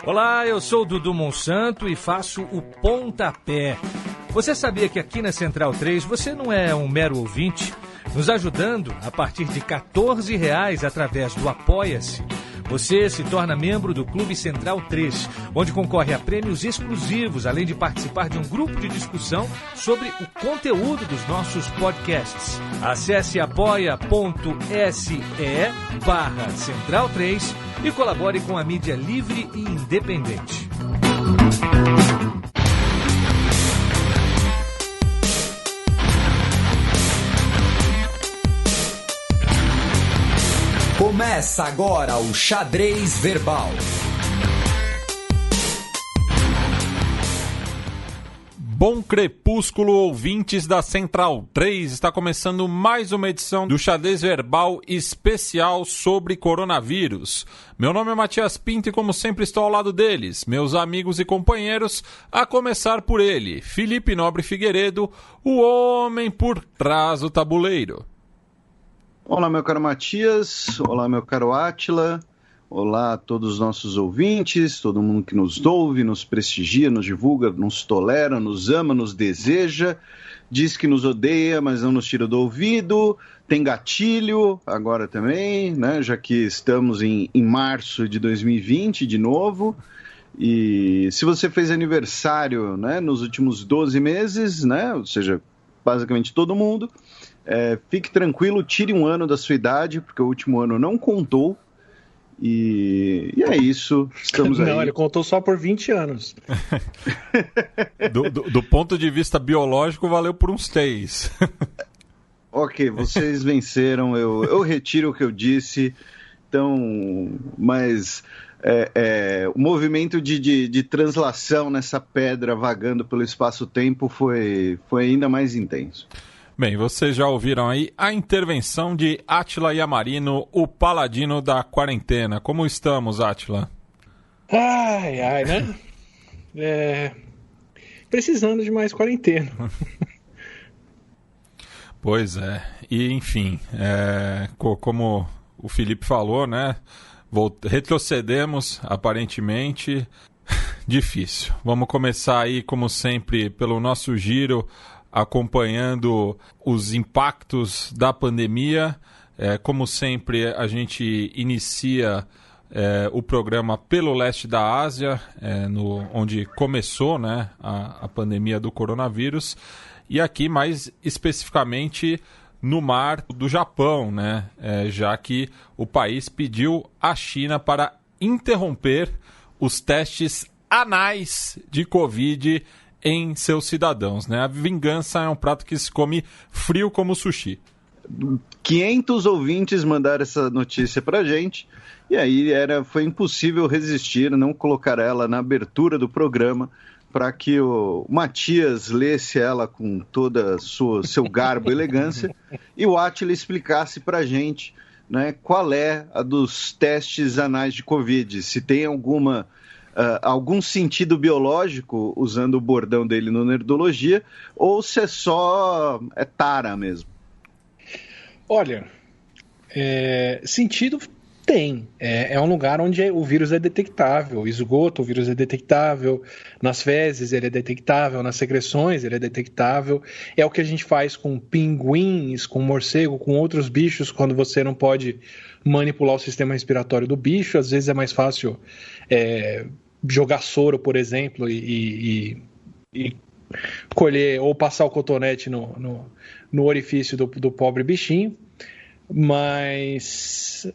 Olá, eu sou o Dudu Monsanto e faço o Pontapé. Você sabia que aqui na Central 3 você não é um mero ouvinte? Nos ajudando a partir de R$14 através do Apoia-se. Você se torna membro do Clube Central 3, onde concorre a prêmios exclusivos, além de participar de um grupo de discussão sobre o conteúdo dos nossos podcasts. Acesse apoia.se/Central 3 e colabore com a mídia livre e independente. Começa agora o Xadrez Verbal. Bom crepúsculo, ouvintes da Central 3. Está começando mais uma edição do Xadrez Verbal especial sobre coronavírus. Meu nome é Matias Pinto e, como sempre, estou ao lado deles, meus amigos e companheiros, a começar por ele, Felipe Nobre Figueiredo, o homem por trás do tabuleiro. Olá, meu caro Matias, olá, meu caro Átila, olá a todos os nossos ouvintes, todo mundo que nos ouve, nos prestigia, nos divulga, nos tolera, nos ama, nos deseja, diz que nos odeia, mas não nos tira do ouvido, tem gatilho agora também, né, já que estamos em março de 2020 de novo, e se você fez aniversário, né, nos últimos 12 meses, né, ou seja, basicamente todo mundo, fique tranquilo, tire um ano da sua idade, porque o último ano não contou, e é isso, estamos aí. Não, ele contou só por 20 anos. Do ponto de vista biológico, valeu por uns 3. Ok, vocês venceram, eu retiro o que eu disse, então, mas o movimento de translação nessa pedra vagando pelo espaço-tempo foi ainda mais intenso. Bem, vocês já ouviram aí a intervenção de Átila Yamarino, o paladino da quarentena. Como estamos, Átila? Ai, né? Precisando de mais quarentena. Pois é. E, enfim, como o Felipe falou, né? Retrocedemos, aparentemente. Difícil. Vamos começar aí, como sempre, pelo nosso giro, acompanhando os impactos da pandemia. Como sempre, a gente inicia o programa pelo leste da Ásia, onde começou, né, a pandemia do coronavírus, e aqui mais especificamente no mar do Japão, né, já que o país pediu à China para interromper os testes anais de Covid em seus cidadãos, né? A vingança é um prato que se come frio como sushi. 500 ouvintes mandaram essa notícia pra gente, e aí foi impossível resistir, não colocar ela na abertura do programa, para que o Matias lesse ela com toda seu garbo e elegância, e o Átila explicasse pra gente, né, qual é a dos testes anais de Covid, se tem algum sentido biológico, usando o bordão dele no Nerdologia, ou se é só tara mesmo? Olha, sentido tem. É um lugar onde o vírus é detectável. Esgoto, o vírus é detectável. Nas fezes, ele é detectável. Nas secreções, ele é detectável. É o que a gente faz com pinguins, com morcego, com outros bichos, quando você não pode manipular o sistema respiratório do bicho. Às vezes é mais fácil jogar soro, por exemplo, e colher ou passar o cotonete no orifício do pobre bichinho, mas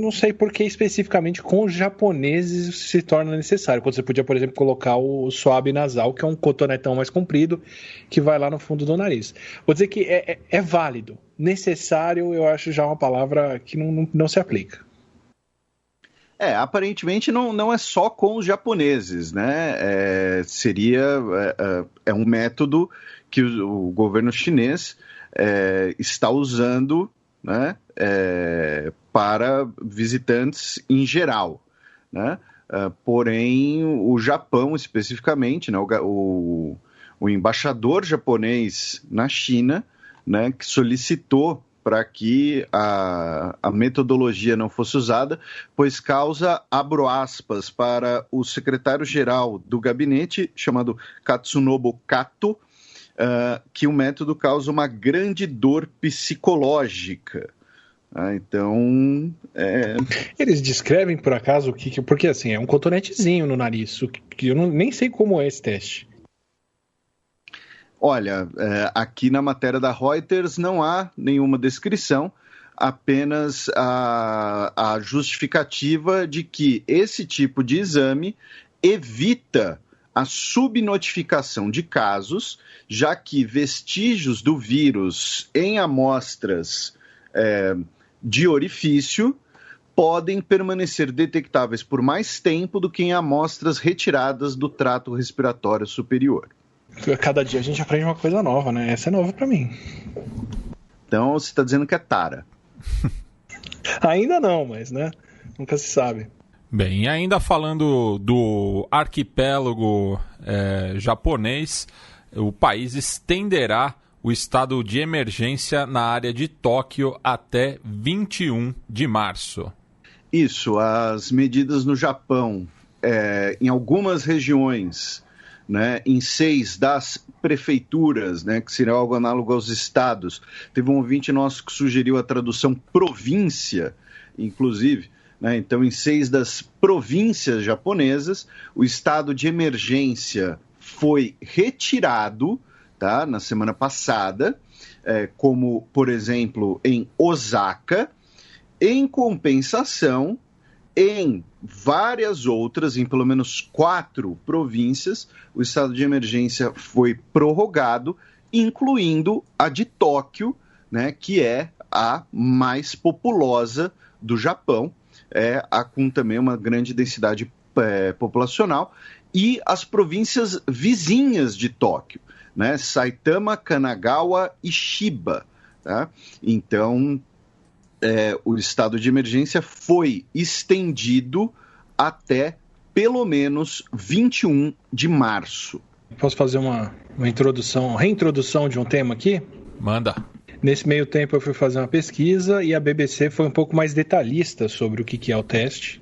não sei por que especificamente com os japoneses se torna necessário, quando você podia, por exemplo, colocar o suave nasal, que é um cotonetão mais comprido, que vai lá no fundo do nariz. Vou dizer que é válido. Necessário, eu acho já uma palavra que não se aplica. Aparentemente não é só com os japoneses, né? É um método que o governo chinês está usando, né, para visitantes em geral, né? Porém, o Japão especificamente, né, o embaixador japonês na China, né, que solicitou para que a metodologia não fosse usada, pois causa, abro aspas, para o secretário-geral do gabinete, chamado Katsunobu Kato, que o método causa uma grande dor psicológica. Então... Eles descrevem, por acaso, porque assim, é um cotonetezinho no nariz, que eu nem sei como é esse teste. Olha, aqui na matéria da Reuters não há nenhuma descrição, apenas a justificativa de que esse tipo de exame evita a subnotificação de casos, já que vestígios do vírus em amostras de orifício podem permanecer detectáveis por mais tempo do que em amostras retiradas do trato respiratório superior. Cada dia a gente aprende uma coisa nova, né? Essa é nova pra mim. Então você está dizendo que é tara. Ainda não, mas né? Nunca se sabe. Bem, e ainda falando do arquipélago japonês, o país estenderá o estado de emergência na área de Tóquio até 21 de março. Isso, as medidas no Japão, em algumas regiões, né, em 6 das prefeituras, né, que seria algo análogo aos estados. Teve um ouvinte nosso que sugeriu a tradução província, inclusive. Né, então, em 6 das províncias japonesas, o estado de emergência foi retirado, tá, na semana passada, como, por exemplo, em Osaka. Em compensação, em várias outras, em pelo menos 4 províncias, o estado de emergência foi prorrogado, incluindo a de Tóquio, né, que é a mais populosa do Japão, com também uma grande densidade populacional, e as províncias vizinhas de Tóquio, né, Saitama, Kanagawa e Chiba. Tá? Então, o estado de emergência foi estendido até pelo menos 21 de março. Posso fazer uma reintrodução de um tema aqui? Manda. Nesse meio tempo eu fui fazer uma pesquisa e a BBC foi um pouco mais detalhista sobre o que é o teste.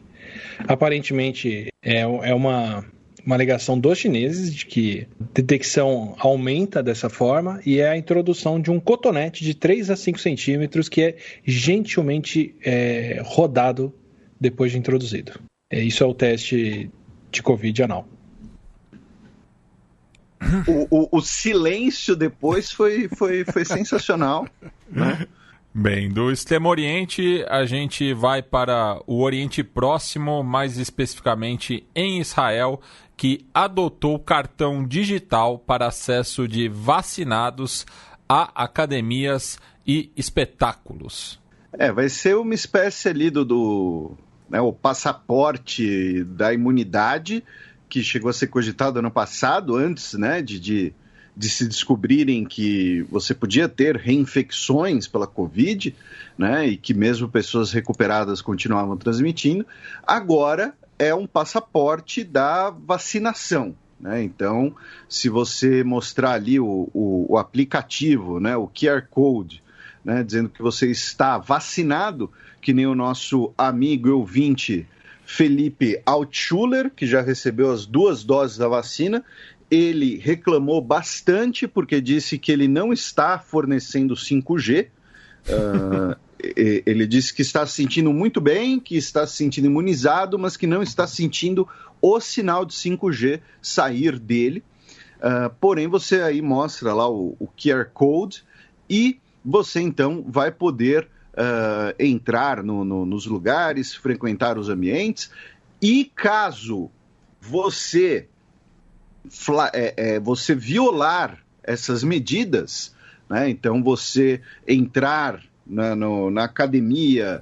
Aparentemente é uma alegação dos chineses de que a detecção aumenta dessa forma e é a introdução de um cotonete de 3 a 5 centímetros que é gentilmente rodado depois de introduzido. Isso é o teste de Covid anal. O silêncio depois foi sensacional, né? Bem, do Extremo Oriente a gente vai para o Oriente Próximo, mais especificamente em Israel, que adotou cartão digital para acesso de vacinados a academias e espetáculos. Vai ser uma espécie ali o passaporte da imunidade, que chegou a ser cogitado ano passado, antes, né, de se descobrirem que você podia ter reinfecções pela Covid, né, e que mesmo pessoas recuperadas continuavam transmitindo. Agora é um passaporte da vacinação, né? Então, se você mostrar ali o aplicativo, né, o QR Code, né, dizendo que você está vacinado, que nem o nosso amigo e ouvinte Felipe Altschuler, que já recebeu as 2 doses da vacina, ele reclamou bastante porque disse que ele não está fornecendo 5G. Ele disse que está se sentindo muito bem, que está se sentindo imunizado, mas que não está sentindo o sinal de 5G sair dele. Porém, você aí mostra lá o QR Code e você então vai poder entrar nos lugares, frequentar os ambientes, e caso você violar essas medidas, né, então você entrar na academia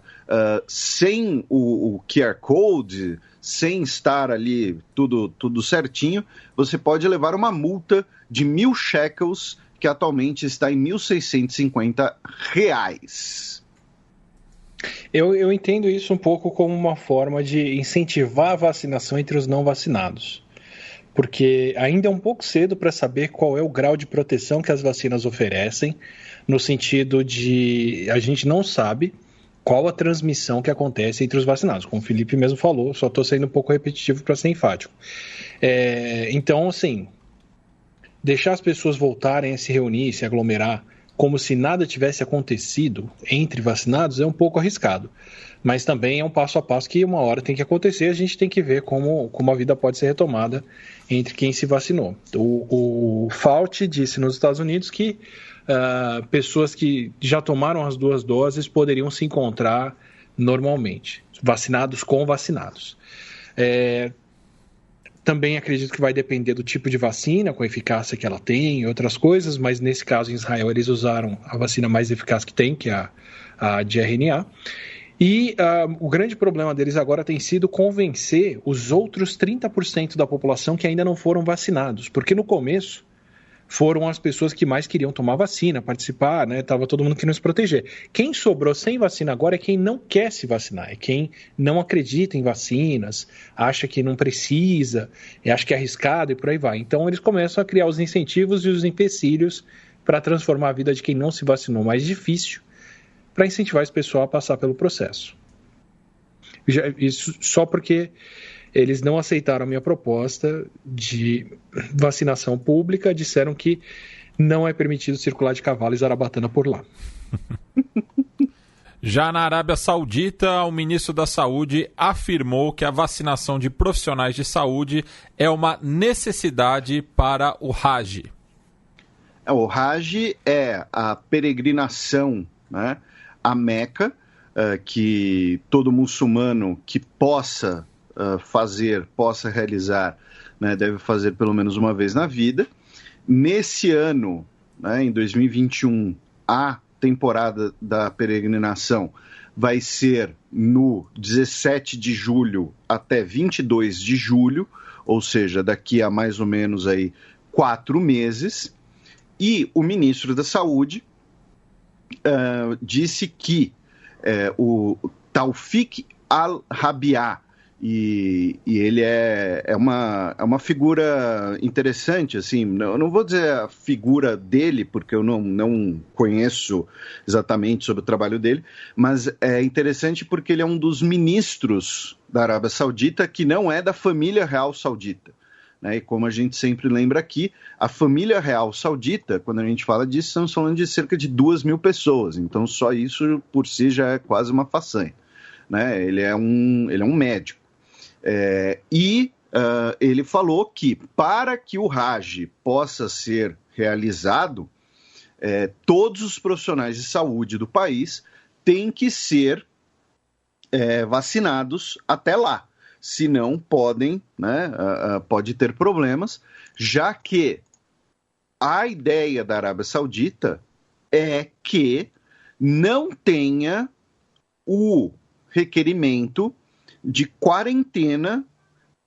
sem o QR Code, sem estar ali tudo certinho, você pode levar uma multa de 1.000 shekels, que atualmente está em R$1.650. Eu entendo isso um pouco como uma forma de incentivar a vacinação entre os não vacinados. porque ainda é um pouco cedo para saber qual é o grau de proteção que as vacinas oferecem, no sentido de a gente não sabe qual a transmissão que acontece entre os vacinados. Como o Felipe mesmo falou, só estou sendo um pouco repetitivo para ser enfático. Então, assim, deixar as pessoas voltarem a se reunir, se aglomerar, como se nada tivesse acontecido entre vacinados é um pouco arriscado. Mas também é um passo a passo que uma hora tem que acontecer, a gente tem que ver como a vida pode ser retomada entre quem se vacinou. O Fauci disse nos Estados Unidos que pessoas que já tomaram as 2 doses poderiam se encontrar normalmente, vacinados com vacinados. Também acredito que vai depender do tipo de vacina, com a eficácia que ela tem e outras coisas, mas nesse caso em Israel eles usaram a vacina mais eficaz que tem, que é a de RNA. E o grande problema deles agora tem sido convencer os outros 30% da população que ainda não foram vacinados, porque no começo foram as pessoas que mais queriam tomar vacina, participar, né? Estava todo mundo querendo se proteger. Quem sobrou sem vacina agora é quem não quer se vacinar, é quem não acredita em vacinas, acha que não precisa, acha que é arriscado e por aí vai. Então eles começam a criar os incentivos e os empecilhos para transformar a vida de quem não se vacinou mais difícil, para incentivar esse pessoal a passar pelo processo. Isso só porque eles não aceitaram a minha proposta de vacinação pública, disseram que não é permitido circular de cavalo e zarabatana por lá. Já na Arábia Saudita, o ministro da Saúde afirmou que a vacinação de profissionais de saúde é uma necessidade para o Hajj. O Hajj é a peregrinação, né, a Meca, que todo muçulmano que possa realizar, né, deve fazer pelo menos uma vez na vida. Nesse ano, né, em 2021, a temporada da peregrinação vai ser no 17 de julho até 22 de julho, ou seja, daqui a mais ou menos aí 4 meses, e o ministro da Saúde disse que o Taufik Al-Rabi'a, e ele é uma figura interessante, assim, eu não vou dizer a figura dele, porque eu não conheço exatamente sobre o trabalho dele, mas é interessante porque ele é um dos ministros da Arábia Saudita que não é da família real saudita, né? E como a gente sempre lembra aqui, a família real saudita, quando a gente fala disso, estamos falando de cerca de 2.000 pessoas, então só isso por si já é quase uma façanha, né? Ele é um médico. Ele falou que para que o Hajj possa ser realizado, todos os profissionais de saúde do país têm que ser vacinados até lá, senão podem, né, pode ter problemas, já que a ideia da Arábia Saudita é que não tenha o requerimento de quarentena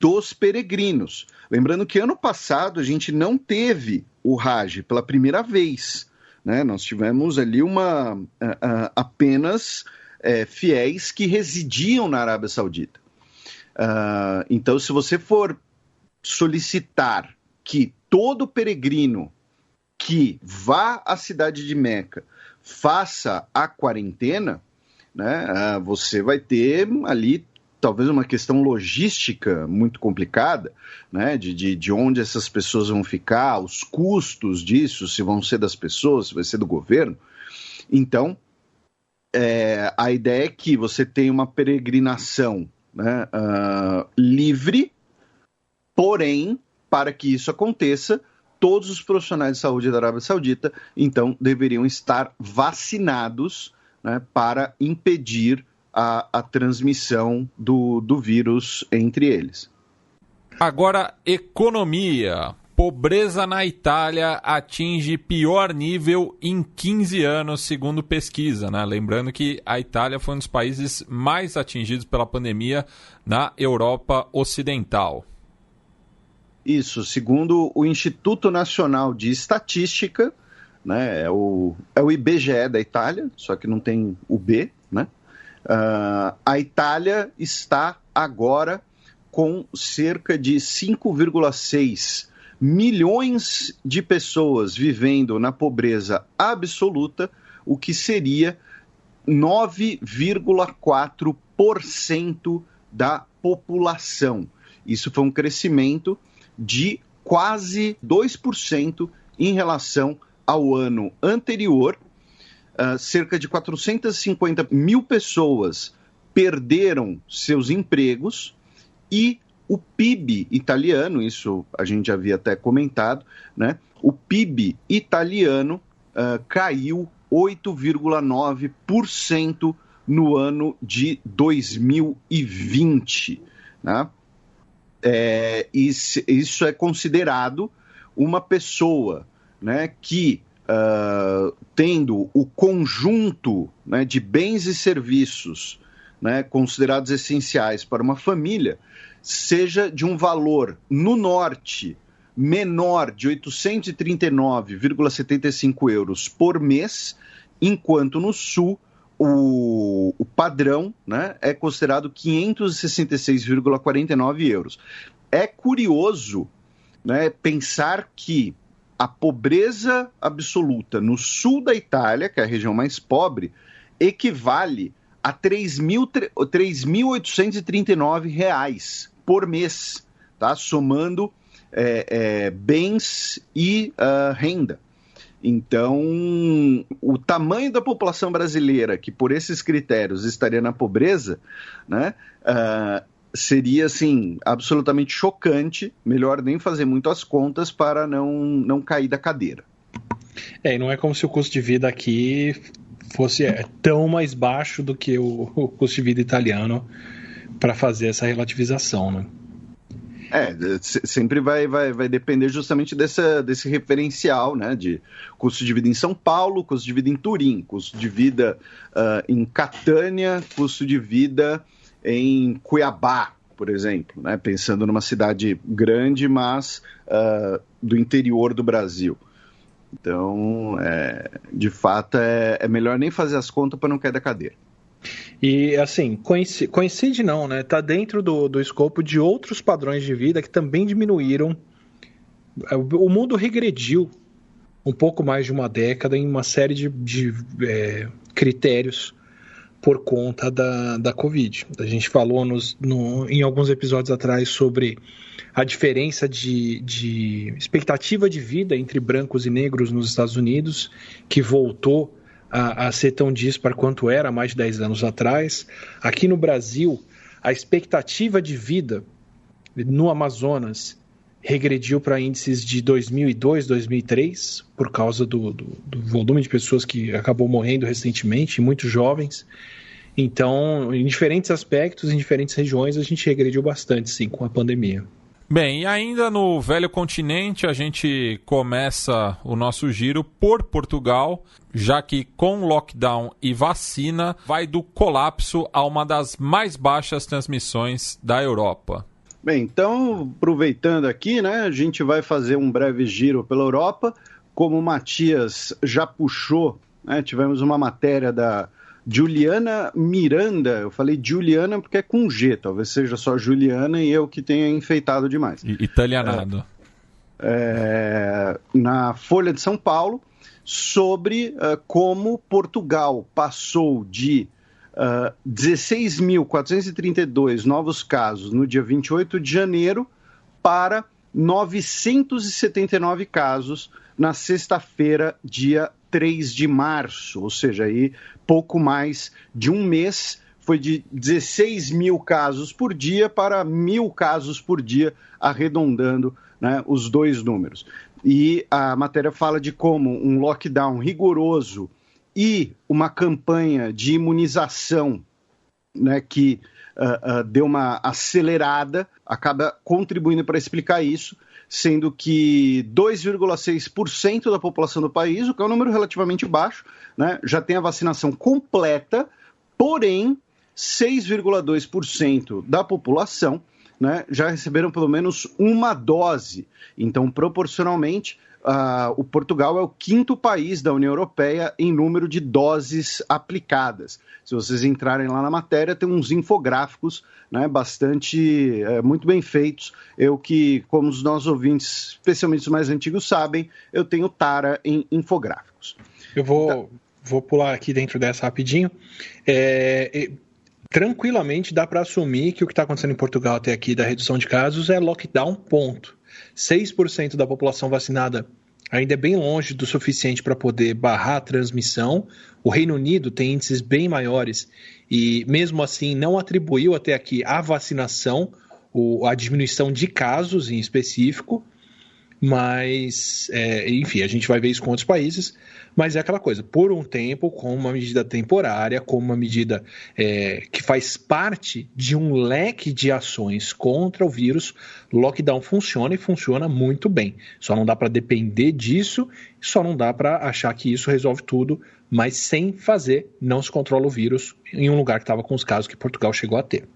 dos peregrinos. Lembrando que ano passado a gente não teve o Hajj pela primeira vez, né? Nós tivemos ali apenas fiéis que residiam na Arábia Saudita. Então, se você for solicitar que todo peregrino que vá à cidade de Meca faça a quarentena, né, você vai ter ali talvez uma questão logística muito complicada, né, de onde essas pessoas vão ficar, os custos disso, se vão ser das pessoas, se vai ser do governo. Então, a ideia é que você tenha uma peregrinação, né, livre, porém, para que isso aconteça, todos os profissionais de saúde da Arábia Saudita, então, deveriam estar vacinados, né, para impedir a transmissão do vírus entre eles. Agora, economia. Pobreza na Itália atinge pior nível em 15 anos, segundo pesquisa, né? Lembrando que a Itália foi um dos países mais atingidos pela pandemia na Europa Ocidental. Isso, segundo o Instituto Nacional de Estatística, né, é o IBGE da Itália, só que não tem o B, né? A Itália está agora com cerca de 5,6 milhões de pessoas vivendo na pobreza absoluta, o que seria 9,4% da população. Isso foi um crescimento de quase 2% em relação ao ano anterior. Cerca de 450 mil pessoas perderam seus empregos e o PIB italiano, isso a gente já havia até comentado, né? O PIB italiano caiu 8,9% no ano de 2020. Né? Isso é considerado uma pessoa, né, que, tendo o conjunto, né, de bens e serviços, né, considerados essenciais para uma família, seja de um valor no norte menor de 839,75 euros por mês, enquanto no sul o padrão, né, é considerado 566,49 euros. É curioso, né, pensar que a pobreza absoluta no sul da Itália, que é a região mais pobre, equivale a R$ 3.839 por mês, tá? Somando bens e renda. Então, o tamanho da população brasileira, que por esses critérios estaria na pobreza, né, seria, assim, absolutamente chocante. Melhor nem fazer muito as contas para não cair da cadeira. E não é como se o custo de vida aqui fosse tão mais baixo do que o custo de vida italiano para fazer essa relativização, né? Sempre vai depender justamente desse referencial, né, de custo de vida em São Paulo, custo de vida em Turim, custo de vida em Catânia, custo de vida em Cuiabá, por exemplo, né, pensando numa cidade grande, mas do interior do Brasil. Então, de fato, é melhor nem fazer as contas para não cair da cadeira. E, assim, coincide não, né? Está dentro do escopo de outros padrões de vida que também diminuíram. O mundo regrediu um pouco mais de uma década em uma série de critérios por conta da Covid. A gente falou em alguns episódios atrás sobre a diferença de expectativa de vida entre brancos e negros nos Estados Unidos, que voltou a ser tão dispar quanto era há mais de 10 anos atrás. Aqui no Brasil, a expectativa de vida no Amazonas regrediu para índices de 2002, 2003, por causa do volume de pessoas que acabou morrendo recentemente, muitos jovens. Então, em diferentes aspectos, em diferentes regiões, a gente regrediu bastante, sim, com a pandemia. Bem, e ainda no velho continente, a gente começa o nosso giro por Portugal, já que com lockdown e vacina, vai do colapso a uma das mais baixas transmissões da Europa. Bem, então, aproveitando aqui, né, a gente vai fazer um breve giro pela Europa. Como o Matias já puxou, né, tivemos uma matéria da Juliana Miranda. Eu falei Juliana porque é com G, talvez seja só Juliana e eu que tenha enfeitado demais. Italianado. Na Folha de São Paulo, sobre como Portugal passou de 16.432 novos casos no dia 28 de janeiro para 979 casos na sexta-feira, dia 3 de março, ou seja, aí pouco mais de um mês, foi de 16 mil casos por dia para 1.000 casos por dia, arredondando, né, os dois números. E a matéria fala de como um lockdown rigoroso e uma campanha de imunização, né, que deu uma acelerada, acaba contribuindo para explicar isso, sendo que 2,6% da população do país, o que é um número relativamente baixo, né, já tem a vacinação completa, porém 6,2% da população, né, já receberam pelo menos uma dose. Então, proporcionalmente, o Portugal é o 5º país da União Europeia em número de doses aplicadas. Se vocês entrarem lá na matéria, tem uns infográficos, né, muito bem feitos. Eu que, como os nossos ouvintes, especialmente os mais antigos, sabem, eu tenho tara em infográficos. Eu vou pular aqui dentro dessa rapidinho. Tranquilamente dá para assumir que o que está acontecendo em Portugal até aqui da redução de casos é lockdown, ponto. 6% da população vacinada ainda é bem longe do suficiente para poder barrar a transmissão. O Reino Unido tem índices bem maiores e, mesmo assim, não atribuiu até aqui a vacinação, a diminuição de casos em específico. Mas, enfim, a gente vai ver isso com outros países, mas é aquela coisa, por um tempo, com uma medida temporária, com uma medida que faz parte de um leque de ações contra o vírus, lockdown funciona e funciona muito bem. Só não dá para depender disso, só não dá para achar que isso resolve tudo, mas sem fazer, não se controla o vírus em um lugar que estava com os casos que Portugal chegou a ter.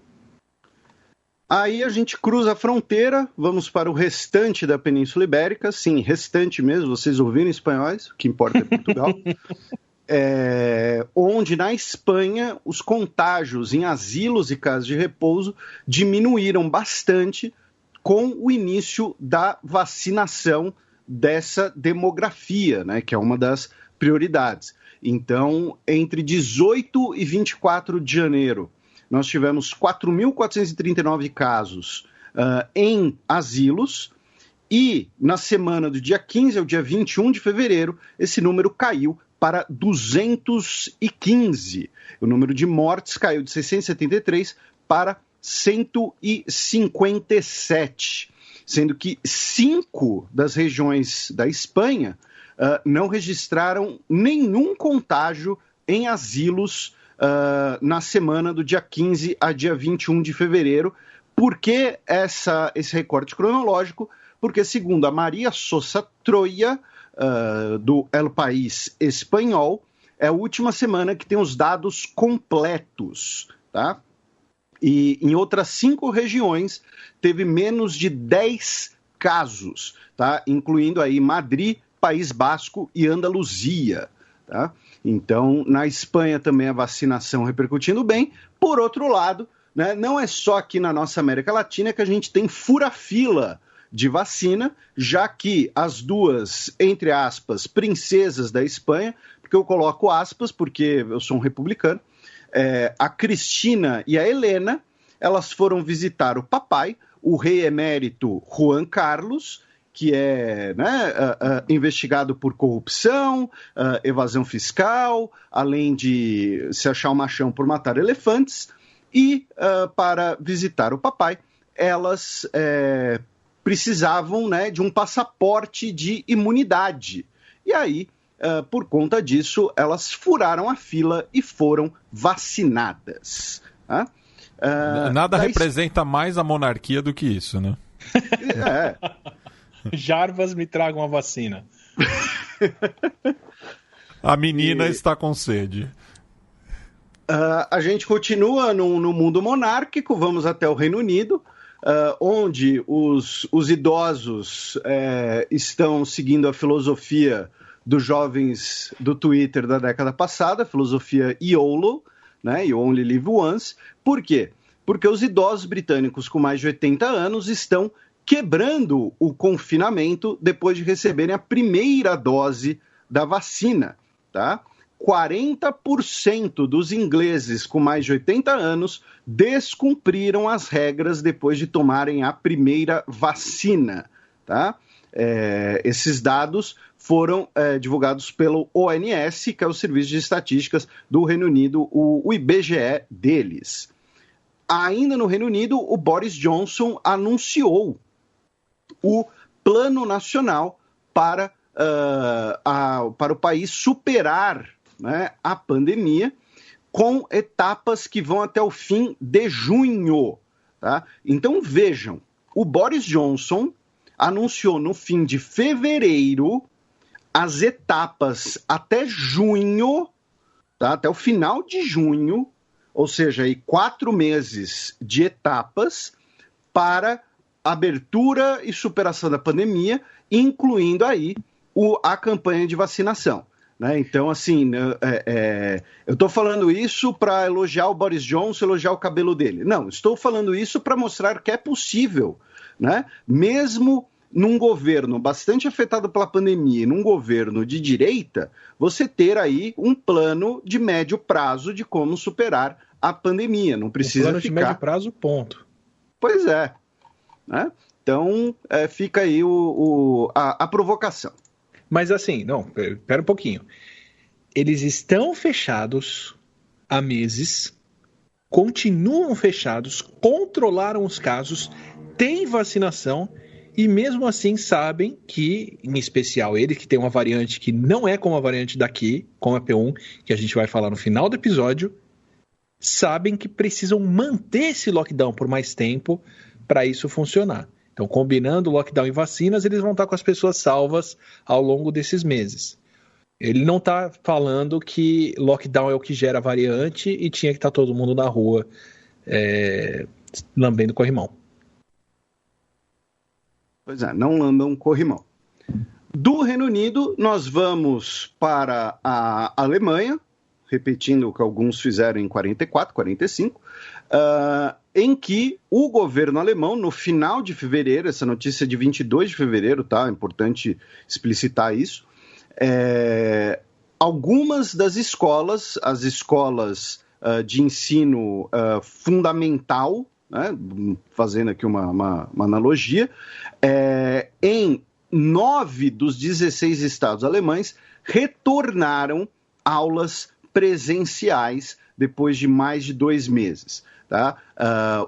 Aí a gente cruza a fronteira, vamos para o restante da Península Ibérica, sim, restante mesmo, vocês ouviram espanhóis, o que importa é Portugal, onde na Espanha os contágios em asilos e casas de repouso diminuíram bastante com o início da vacinação dessa demografia, né, que é uma das prioridades. Então, entre 18 e 24 de janeiro, nós tivemos 4.439 casos em asilos e na semana do dia 15 ao dia 21 de fevereiro, esse número caiu para 215. O número de mortes caiu de 673 para 157, sendo que 5 das regiões da Espanha não registraram nenhum contágio em asilos na semana do dia 15 a dia 21 de fevereiro. Por que esse recorte cronológico? Porque, segundo a Maria Sosa Troia, do El País Espanhol, é a última semana que tem os dados completos, tá? E em outras 5 regiões teve menos de 10 casos, tá? Incluindo aí Madrid, País Basco e Andaluzia, tá? Então, na Espanha também a vacinação repercutindo bem. Por outro lado, né, não é só aqui na nossa América Latina que a gente tem fura-fila de vacina, já que as duas, entre aspas, princesas da Espanha, porque eu coloco aspas porque eu sou um republicano, a Cristina e a Helena, elas foram visitar o papai, o rei emérito Juan Carlos, que é, né, investigado por corrupção, evasão fiscal, além de se achar um machão por matar elefantes, e para visitar o papai, elas precisavam, né, de um passaporte de imunidade. E aí, por conta disso, elas furaram a fila e foram vacinadas. Nada representa mais a monarquia do que isso, né? Jarbas, me traga uma vacina. A menina está com sede. A gente continua no mundo monárquico, vamos até o Reino Unido, onde os idosos estão seguindo a filosofia dos jovens do Twitter da década passada, a filosofia YOLO, né, You Only Live Once. Por quê? Porque os idosos britânicos com mais de 80 anos estão quebrando o confinamento depois de receberem a primeira dose da vacina, tá? 40% dos ingleses com mais de 80 anos descumpriram as regras depois de tomarem a primeira vacina, tá? Esses dados foram divulgados pelo ONS, que é o Serviço de Estatísticas do Reino Unido, o IBGE deles. Ainda no Reino Unido, o Boris Johnson anunciou o Plano Nacional para o país superar, né, a pandemia, com etapas que vão até o fim de junho. Tá? Então, vejam, o Boris Johnson anunciou no fim de fevereiro as etapas até junho, tá? Até o final de junho, ou seja, aí 4 meses de etapas para abertura e superação da pandemia, incluindo aí a campanha de vacinação. Né? Então, assim, eu estou falando isso para elogiar o Boris Johnson, elogiar o cabelo dele. Não, estou falando isso para mostrar que é possível, né? Mesmo num governo bastante afetado pela pandemia, num governo de direita, você ter aí um plano de médio prazo de como superar a pandemia. Não precisa plano de médio prazo, ponto. Pois é. Né? Então, fica aí a provocação. Mas assim, não, espera um pouquinho. Eles estão fechados há meses, continuam fechados, controlaram os casos, têm vacinação e mesmo assim sabem que, em especial eles que tem uma variante que não é como a variante daqui, como a P1, que a gente vai falar no final do episódio, sabem que precisam manter esse lockdown por mais tempo para isso funcionar. Então, combinando lockdown e vacinas, eles vão estar com as pessoas salvas ao longo desses meses. Ele não está falando que lockdown é o que gera variante e tinha que estar todo mundo na rua lambendo corrimão. Pois é, não lambam corrimão. Do Reino Unido, nós vamos para a Alemanha, repetindo o que alguns fizeram em 44, 45, em que o governo alemão, no final de fevereiro, essa notícia é de 22 de fevereiro, tá? É importante explicitar isso, algumas das escolas, as escolas de ensino fundamental, né? Fazendo aqui uma analogia, em 9 dos 16 estados alemães retornaram aulas presenciais depois de mais de 2 meses. Tá?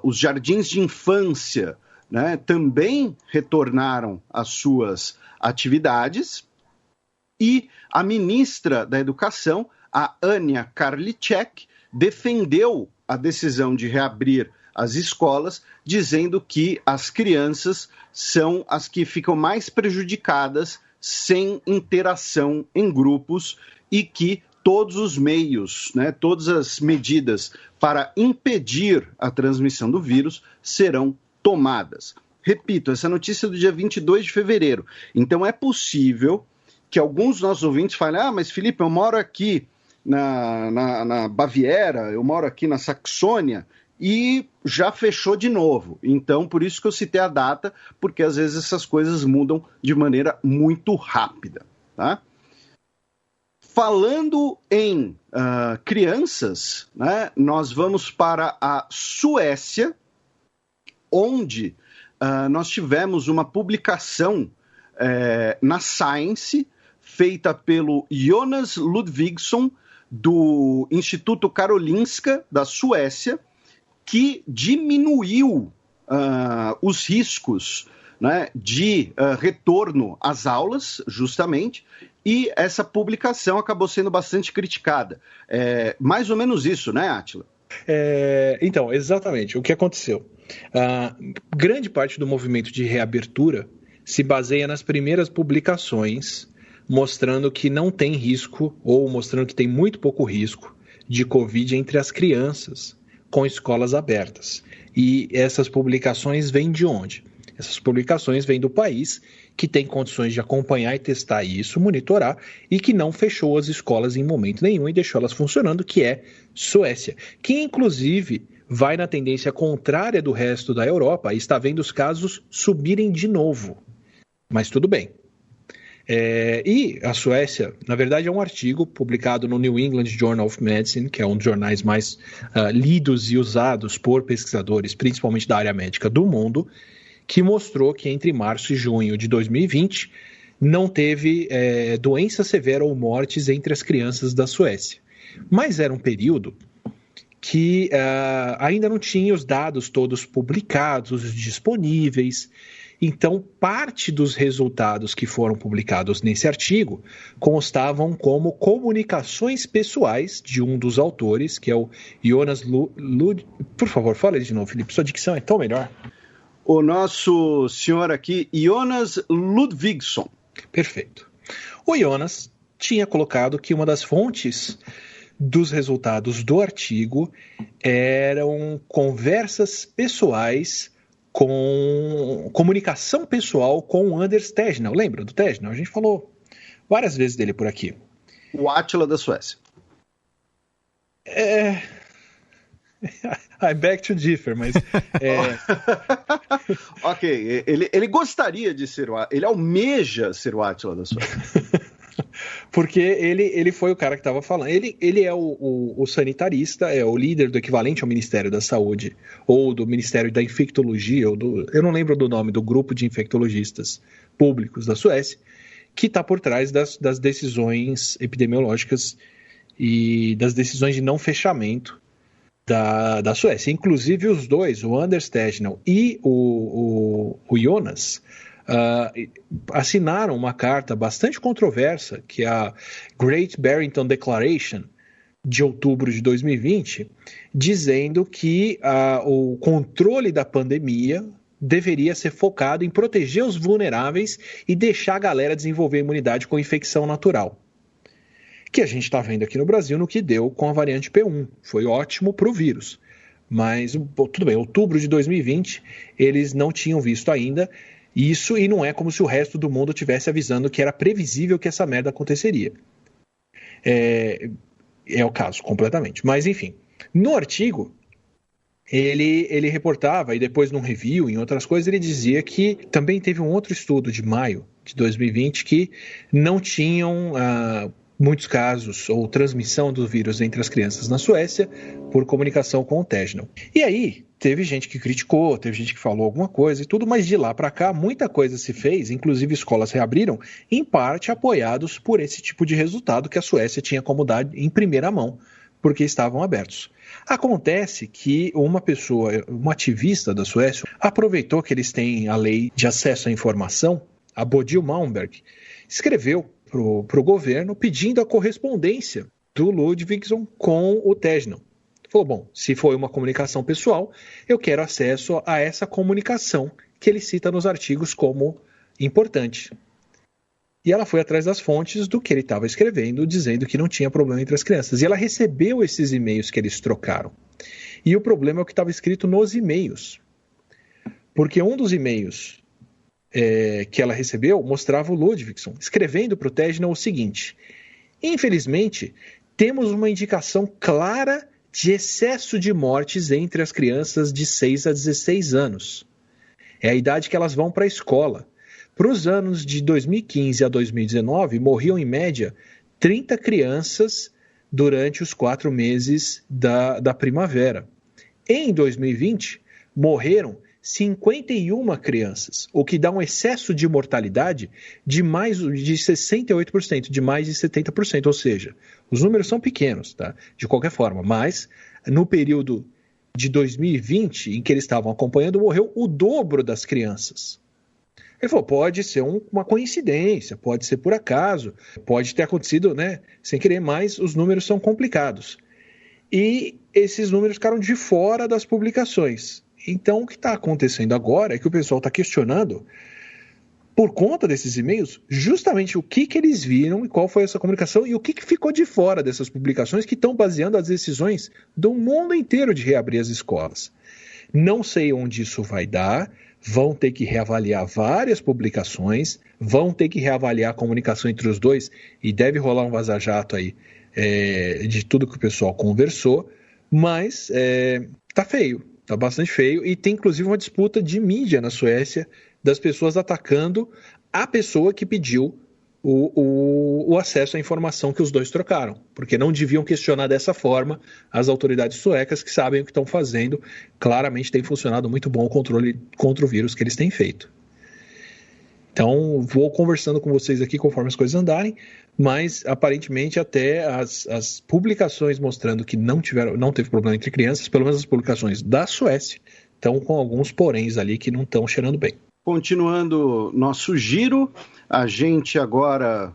Os jardins de infância, né, também retornaram às suas atividades e a ministra da Educação, a Anja Karliczek, defendeu a decisão de reabrir as escolas, dizendo que as crianças são as que ficam mais prejudicadas sem interação em grupos e que todos os meios, né, todas as medidas para impedir a transmissão do vírus serão tomadas. Repito, essa notícia é do dia 22 de fevereiro. Então é possível que alguns dos nossos ouvintes falem, mas Felipe, eu moro aqui na Baviera, eu moro aqui na Saxônia e já fechou de novo. Então, por isso que eu citei a data, porque às vezes essas coisas mudam de maneira muito rápida, tá? Falando em crianças, né, nós vamos para a Suécia, onde nós tivemos uma publicação na Science, feita pelo Jonas Ludvigsson, do Instituto Karolinska, da Suécia, que diminuiu os riscos, né, de retorno às aulas, justamente, e essa publicação acabou sendo bastante criticada. Mais ou menos isso, né, Átila? Então, exatamente. O que aconteceu? Grande parte do movimento de reabertura se baseia nas primeiras publicações mostrando que não tem risco, ou mostrando que tem muito pouco risco de Covid entre as crianças com escolas abertas. E essas publicações vêm de onde? Essas publicações vêm do país que tem condições de acompanhar e testar isso, monitorar, e que não fechou as escolas em momento nenhum e deixou elas funcionando, que é Suécia, que inclusive vai na tendência contrária do resto da Europa e está vendo os casos subirem de novo. Mas tudo bem. E a Suécia, na verdade, é um artigo publicado no New England Journal of Medicine, que é um dos jornais mais lidos e usados por pesquisadores, principalmente da área médica do mundo, que mostrou que entre março e junho de 2020 não teve doença severa ou mortes entre as crianças da Suécia. Mas era um período que ainda não tinha os dados todos publicados, disponíveis. Então, parte dos resultados que foram publicados nesse artigo constavam como comunicações pessoais de um dos autores, que é o Jonas Por favor, fala de novo, Felipe, sua dicção é tão melhor. O nosso senhor aqui, Jonas Ludvigsson. Perfeito. O Jonas tinha colocado que uma das fontes dos resultados do artigo eram conversas pessoais com comunicação pessoal com o Anders Tegnell. Lembra do Tegnell? A gente falou várias vezes dele por aqui. O Átila da Suécia. I beg to differ, mas... Ok, ele gostaria de ser ele almeja ser o Átila da Suécia. Porque ele foi o cara que estava falando. Ele é o sanitarista, é o líder do equivalente ao Ministério da Saúde, ou do Ministério da Infectologia, eu não lembro do nome, do grupo de infectologistas públicos da Suécia, que está por trás das decisões epidemiológicas e das decisões de não fechamento da Suécia. Inclusive os dois, o Anders Tegnell e o Jonas, assinaram uma carta bastante controversa, que é a Great Barrington Declaration, de outubro de 2020, dizendo que o controle da pandemia deveria ser focado em proteger os vulneráveis e deixar a galera desenvolver imunidade com infecção natural. Que a gente está vendo aqui no Brasil no que deu com a variante P1. Foi ótimo para o vírus. Mas, tudo bem, outubro de 2020, eles não tinham visto ainda isso, e não é como se o resto do mundo estivesse avisando que era previsível que essa merda aconteceria. É o caso, completamente. Mas, enfim, no artigo, ele reportava, e depois num review, em outras coisas, ele dizia que também teve um outro estudo de maio de 2020 que não tinham muitos casos ou transmissão do vírus entre as crianças na Suécia por comunicação com o Tegnell. E aí, teve gente que criticou, teve gente que falou alguma coisa e tudo, mas de lá para cá muita coisa se fez, inclusive escolas reabriram, em parte apoiados por esse tipo de resultado que a Suécia tinha como dar em primeira mão, porque estavam abertos. Acontece que uma ativista da Suécia, aproveitou que eles têm a lei de acesso à informação, a Bodil Malmberg, escreveu para o governo pedindo a correspondência do Ludvigsson com o Tegnell. Falou, bom, se foi uma comunicação pessoal, eu quero acesso a essa comunicação que ele cita nos artigos como importante. E ela foi atrás das fontes do que ele estava escrevendo, dizendo que não tinha problema entre as crianças. E ela recebeu esses e-mails que eles trocaram. E o problema é o que estava escrito nos e-mails. Porque um dos e-mails que ela recebeu mostrava o Ludvigsson escrevendo para o Tegnell o seguinte: infelizmente, temos uma indicação clara de excesso de mortes entre as crianças de 6 a 16 anos. É a idade que elas vão para a escola. Para os anos de 2015 a 2019, morriam em média 30 crianças durante os 4 meses da primavera. Em 2020, morreram 51 crianças, o que dá um excesso de mortalidade de mais de 68%, de mais de 70%, ou seja, os números são pequenos, tá? De qualquer forma, mas no período de 2020, em que eles estavam acompanhando, morreu o dobro das crianças. Ele falou, pode ser uma coincidência, pode ser por acaso, pode ter acontecido, sem querer, mas os números são complicados. E esses números ficaram de fora das publicações. Então, o que está acontecendo agora é que o pessoal está questionando, por conta desses e-mails, justamente o que eles viram e qual foi essa comunicação e o que ficou de fora dessas publicações que estão baseando as decisões do mundo inteiro de reabrir as escolas. Não sei onde isso vai dar, vão ter que reavaliar várias publicações, vão ter que reavaliar a comunicação entre os dois e deve rolar um vaza-jato aí de tudo que o pessoal conversou, mas tá feio. Está bastante feio e tem inclusive uma disputa de mídia na Suécia das pessoas atacando a pessoa que pediu o acesso à informação que os dois trocaram, porque não deviam questionar dessa forma as autoridades suecas que sabem o que estão fazendo. Claramente tem funcionado muito bom o controle contra o vírus que eles têm feito. Então vou conversando com vocês aqui conforme as coisas andarem, mas aparentemente até as publicações mostrando que não teve problema entre crianças, pelo menos as publicações da Suécia, estão com alguns poréns ali que não estão cheirando bem. Continuando nosso giro, a gente agora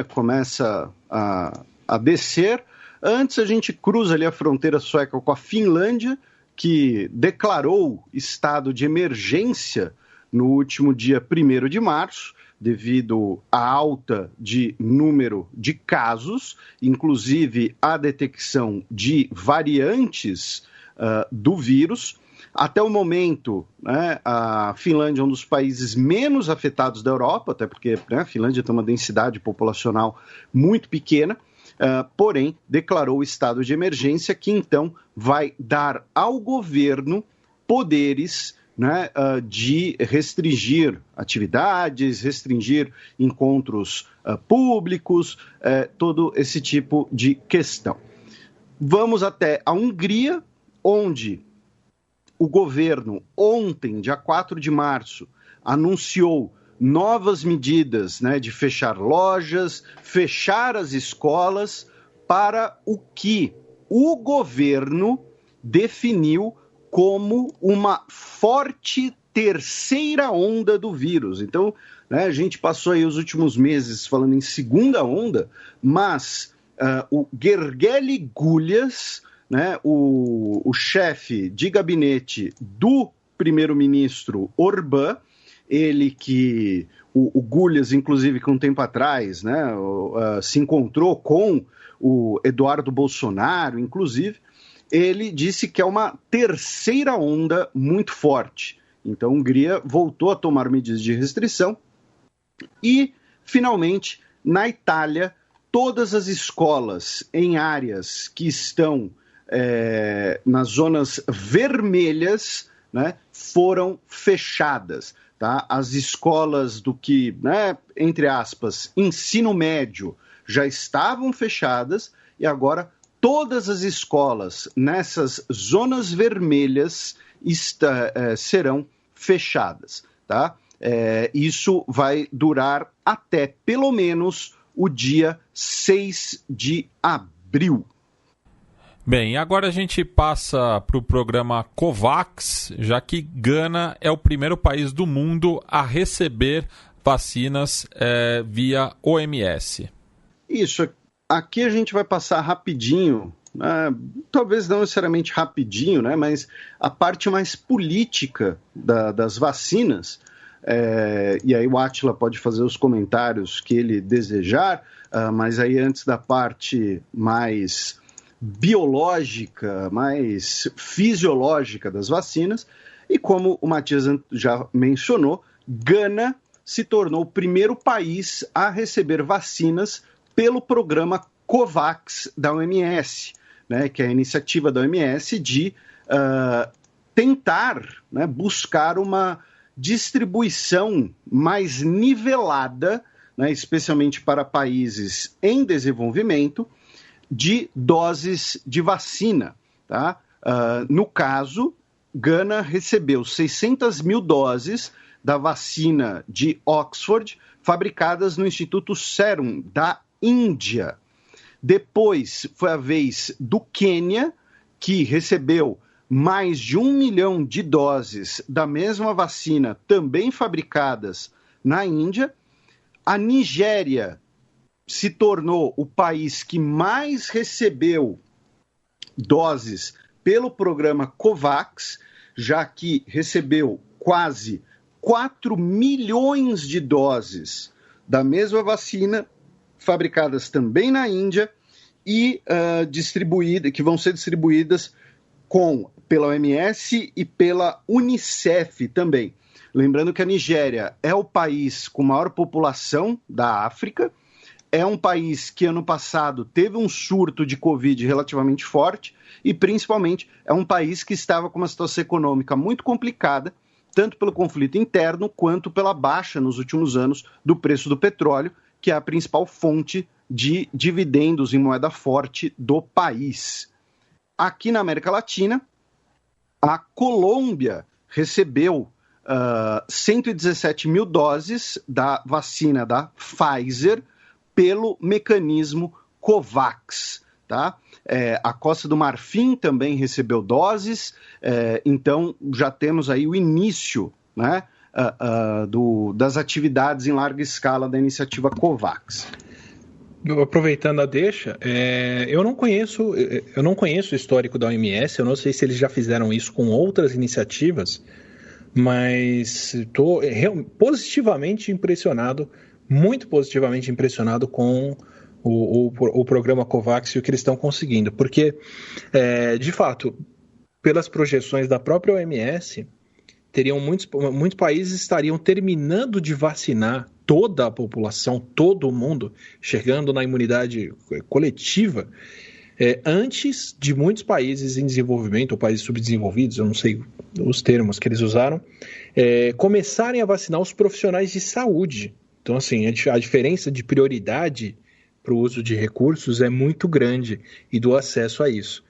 começa a descer. Antes a gente cruza ali a fronteira sueca com a Finlândia, que declarou estado de emergência no último dia 1º de março, devido à alta de número de casos, inclusive a detecção de variantes do vírus. Até o momento, né, a Finlândia é um dos países menos afetados da Europa, até porque, né, a Finlândia tem uma densidade populacional muito pequena, porém declarou o estado de emergência, que então vai dar ao governo poderes, né, de restringir atividades, restringir encontros públicos, todo esse tipo de questão. Vamos até a Hungria, onde o governo, ontem, dia 4 de março, anunciou novas medidas, né, de fechar lojas, fechar as escolas, para o que o governo definiu como uma forte terceira onda do vírus. Então, né, a gente passou aí os últimos meses falando em segunda onda, mas o Gergely Gulyas, né, o chefe de gabinete do primeiro-ministro Orbán, ele que o Gulyas, inclusive, que um tempo atrás, né, se encontrou com o Eduardo Bolsonaro, inclusive, ele disse que é uma terceira onda muito forte. Então, a Hungria voltou a tomar medidas de restrição e, finalmente, na Itália, todas as escolas em áreas que estão nas zonas vermelhas, né, foram fechadas. Tá? As escolas do que, né, entre aspas, ensino médio já estavam fechadas e agora todas as escolas nessas zonas vermelhas serão fechadas. Tá? Isso vai durar até pelo menos o dia 6 de abril. Bem, agora a gente passa para o programa COVAX, já que Gana é o primeiro país do mundo a receber vacinas via OMS. Isso, aqui a gente vai passar rapidinho, talvez não necessariamente rapidinho, né, mas a parte mais política das vacinas, e aí o Átila pode fazer os comentários que ele desejar, mas aí antes da parte mais biológica, mais fisiológica das vacinas, e como o Matias já mencionou, Gana se tornou o primeiro país a receber vacinas pelo programa COVAX da OMS, né, que é a iniciativa da OMS de tentar, né, buscar uma distribuição mais nivelada, né, especialmente para países em desenvolvimento, de doses de vacina. Tá? No caso, Gana recebeu 600 mil doses da vacina de Oxford, fabricadas no Instituto Serum da Índia. Depois foi a vez do Quênia, que recebeu mais de 1 milhão de doses da mesma vacina, também fabricadas na Índia. A Nigéria se tornou o país que mais recebeu doses pelo programa COVAX, já que recebeu quase 4 milhões de doses da mesma vacina, fabricadas também na Índia e que vão ser distribuídas pela OMS e pela Unicef também. Lembrando que a Nigéria é o país com maior população da África, é um país que ano passado teve um surto de Covid relativamente forte e, principalmente, é um país que estava com uma situação econômica muito complicada, tanto pelo conflito interno quanto pela baixa nos últimos anos do preço do petróleo, que é a principal fonte de dividendos em moeda forte do país. Aqui na América Latina, a Colômbia recebeu 117 mil doses da vacina da Pfizer pelo mecanismo COVAX. Tá? A Costa do Marfim também recebeu doses, então já temos aí o início, né, das atividades em larga escala da iniciativa COVAX. Aproveitando a deixa, eu não conheço o histórico da OMS, eu não sei se eles já fizeram isso com outras iniciativas, mas estou positivamente impressionado, muito positivamente impressionado com o programa COVAX e o que eles estão conseguindo, porque, de fato, pelas projeções da própria OMS, muitos países estariam terminando de vacinar toda a população, todo mundo, chegando na imunidade coletiva, antes de muitos países em desenvolvimento, ou países subdesenvolvidos, eu não sei os termos que eles usaram, começarem a vacinar os profissionais de saúde. Então, assim, a diferença de prioridade para o uso de recursos é muito grande e do acesso a isso.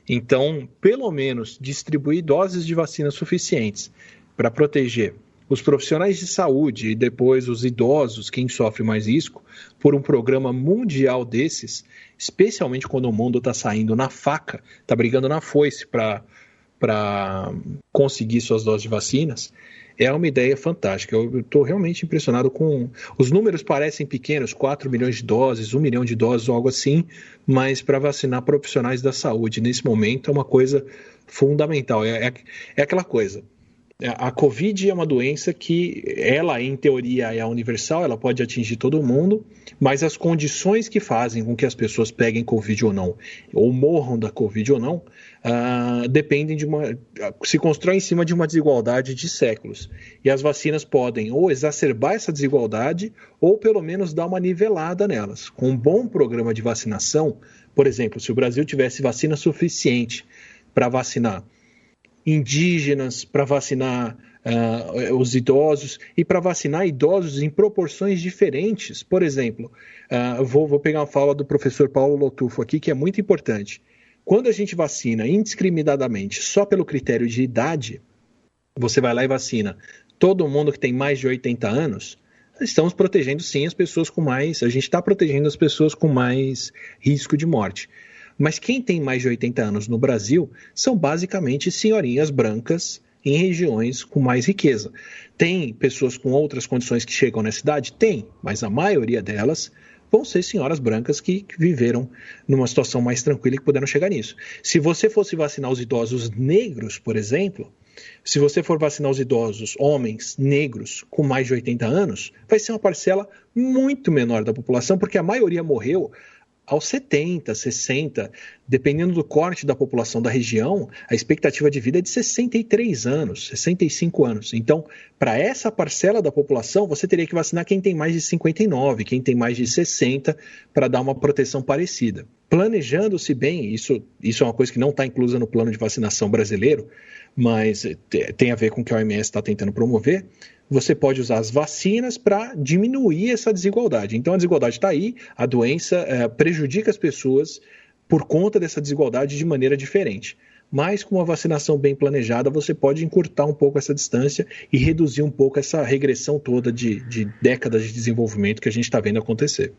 Então, pelo menos, distribuir doses de vacina suficientes para proteger os profissionais de saúde e depois os idosos, quem sofre mais risco, por um programa mundial desses, especialmente quando o mundo está saindo na faca, está brigando na foice para conseguir suas doses de vacinas, é uma ideia fantástica. Eu estou realmente impressionado com... Os números parecem pequenos, 4 milhões de doses, 1 milhão de doses, ou algo assim, mas para vacinar profissionais da saúde nesse momento é uma coisa fundamental. É aquela coisa. A Covid é uma doença que ela, em teoria, é universal, ela pode atingir todo mundo, mas as condições que fazem com que as pessoas peguem Covid ou não, ou morram da Covid ou não, dependem se constrói em cima de uma desigualdade de séculos. E as vacinas podem ou exacerbar essa desigualdade, ou pelo menos dar uma nivelada nelas. Com um bom programa de vacinação, por exemplo, se o Brasil tivesse vacina suficiente para vacinar indígenas, para vacinar os idosos e para vacinar idosos em proporções diferentes. Por exemplo, vou pegar uma fala do professor Paulo Lotufo aqui, que é muito importante. Quando a gente vacina indiscriminadamente só pelo critério de idade, você vai lá e vacina todo mundo que tem mais de 80 anos, estamos protegendo sim as pessoas com mais... A gente está protegendo as pessoas com mais risco de morte. Mas quem tem mais de 80 anos no Brasil são basicamente senhorinhas brancas em regiões com mais riqueza. Tem pessoas com outras condições que chegam nessa idade? Tem, mas a maioria delas vão ser senhoras brancas que viveram numa situação mais tranquila e que puderam chegar nisso. Se você fosse vacinar os idosos negros, por exemplo, se você for vacinar os idosos homens negros com mais de 80 anos, vai ser uma parcela muito menor da população, porque a maioria morreu aos 70, 60, dependendo do corte da população da região, a expectativa de vida é de 63 anos, 65 anos. Então, para essa parcela da população, você teria que vacinar quem tem mais de 59, quem tem mais de 60, para dar uma proteção parecida. Planejando-se bem, isso é uma coisa que não está inclusa no plano de vacinação brasileiro, mas tem a ver com o que a OMS está tentando promover. Você pode usar as vacinas para diminuir essa desigualdade. Então, a desigualdade está aí, a doença prejudica as pessoas por conta dessa desigualdade de maneira diferente. Mas, com uma vacinação bem planejada, você pode encurtar um pouco essa distância e reduzir um pouco essa regressão toda de décadas de desenvolvimento que a gente está vendo acontecer.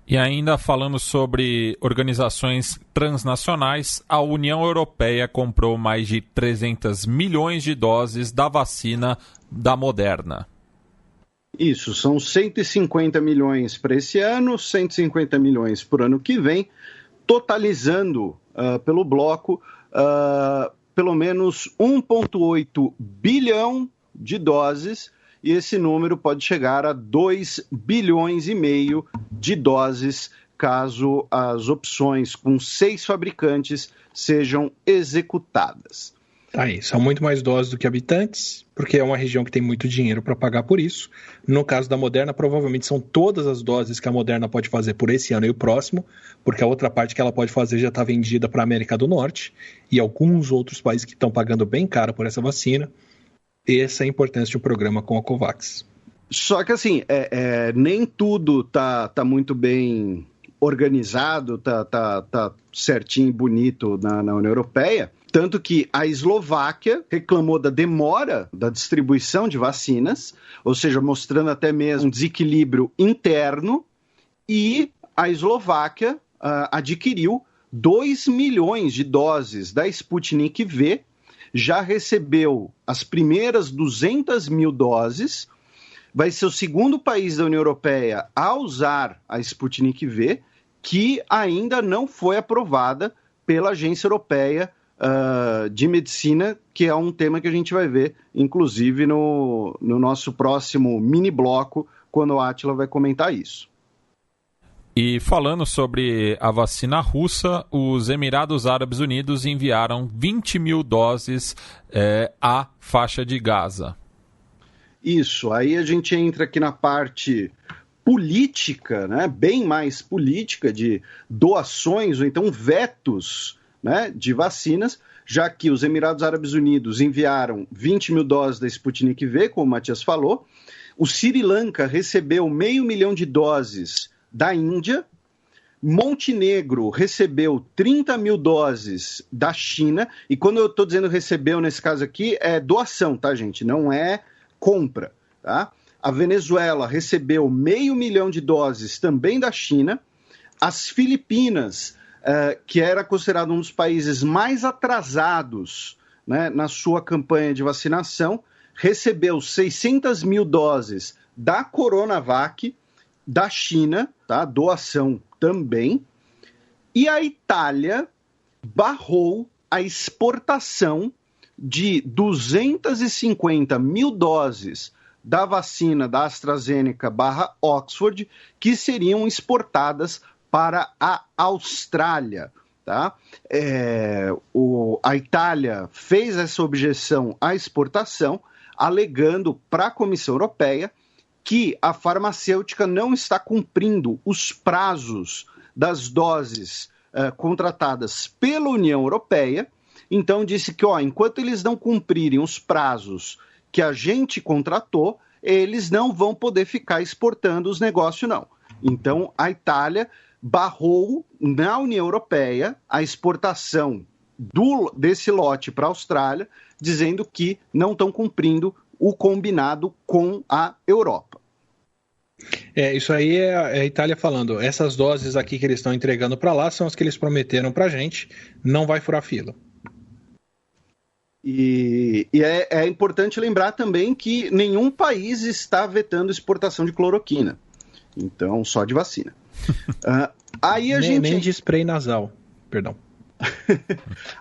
E ainda falando sobre organizações transnacionais, a União Europeia comprou mais de 300 milhões de doses da vacina da Moderna. Isso, são 150 milhões para esse ano, 150 milhões por ano que vem, totalizando pelo bloco pelo menos 1,8 bilhão de doses, e esse número pode chegar a 2 bilhões e meio de doses, caso as opções com 6 fabricantes sejam executadas. Aí, são muito mais doses do que habitantes, porque é uma região que tem muito dinheiro para pagar por isso. No caso da Moderna, provavelmente são todas as doses que a Moderna pode fazer por esse ano e o próximo, porque a outra parte que ela pode fazer já está vendida para a América do Norte e alguns outros países que estão pagando bem caro por essa vacina. Essa é a importância de um programa com a COVAX. Só que assim, nem tudo tá muito bem organizado, tá certinho e bonito na União Europeia, tanto que a Eslováquia reclamou da demora da distribuição de vacinas, ou seja, mostrando até mesmo um desequilíbrio interno, e a Eslováquia adquiriu 2 milhões de doses da Sputnik V, já recebeu as primeiras 200 mil doses, vai ser o segundo país da União Europeia a usar a Sputnik V, que ainda não foi aprovada pela Agência Europeia de Medicina, que é um tema que a gente vai ver, inclusive, no nosso próximo mini-bloco, quando o Átila vai comentar isso. E falando sobre a vacina russa, os Emirados Árabes Unidos enviaram 20 mil doses à faixa de Gaza. Isso, aí a gente entra aqui na parte política, né, bem mais política, de doações ou então vetos, né, de vacinas, já que os Emirados Árabes Unidos enviaram 20 mil doses da Sputnik V, como o Matias falou, o Sri Lanka recebeu 500 mil de doses da Índia, Montenegro recebeu 30 mil doses da China, e quando eu estou dizendo recebeu nesse caso aqui, é doação, tá, gente? Não é compra, tá? A Venezuela recebeu 500 mil de doses também da China, as Filipinas, que era considerado um dos países mais atrasados, né, na sua campanha de vacinação, recebeu 600 mil doses da Coronavac, da China, tá? Doação também, e a Itália barrou a exportação de 250 mil doses da vacina da AstraZeneca / Oxford, que seriam exportadas para a Austrália. Tá? A Itália fez essa objeção à exportação, alegando para a Comissão Europeia que a farmacêutica não está cumprindo os prazos das doses contratadas pela União Europeia. Então disse que, enquanto eles não cumprirem os prazos que a gente contratou, eles não vão poder ficar exportando os negócios, não. Então a Itália barrou na União Europeia a exportação desse lote para a Austrália, dizendo que não estão cumprindo o combinado com a Europa. Isso aí é a Itália falando, essas doses aqui que eles estão entregando para lá são as que eles prometeram para a gente, não vai furar fila. E é importante lembrar também que nenhum país está vetando exportação de cloroquina, então só de vacina. Aí nem de spray nasal, perdão.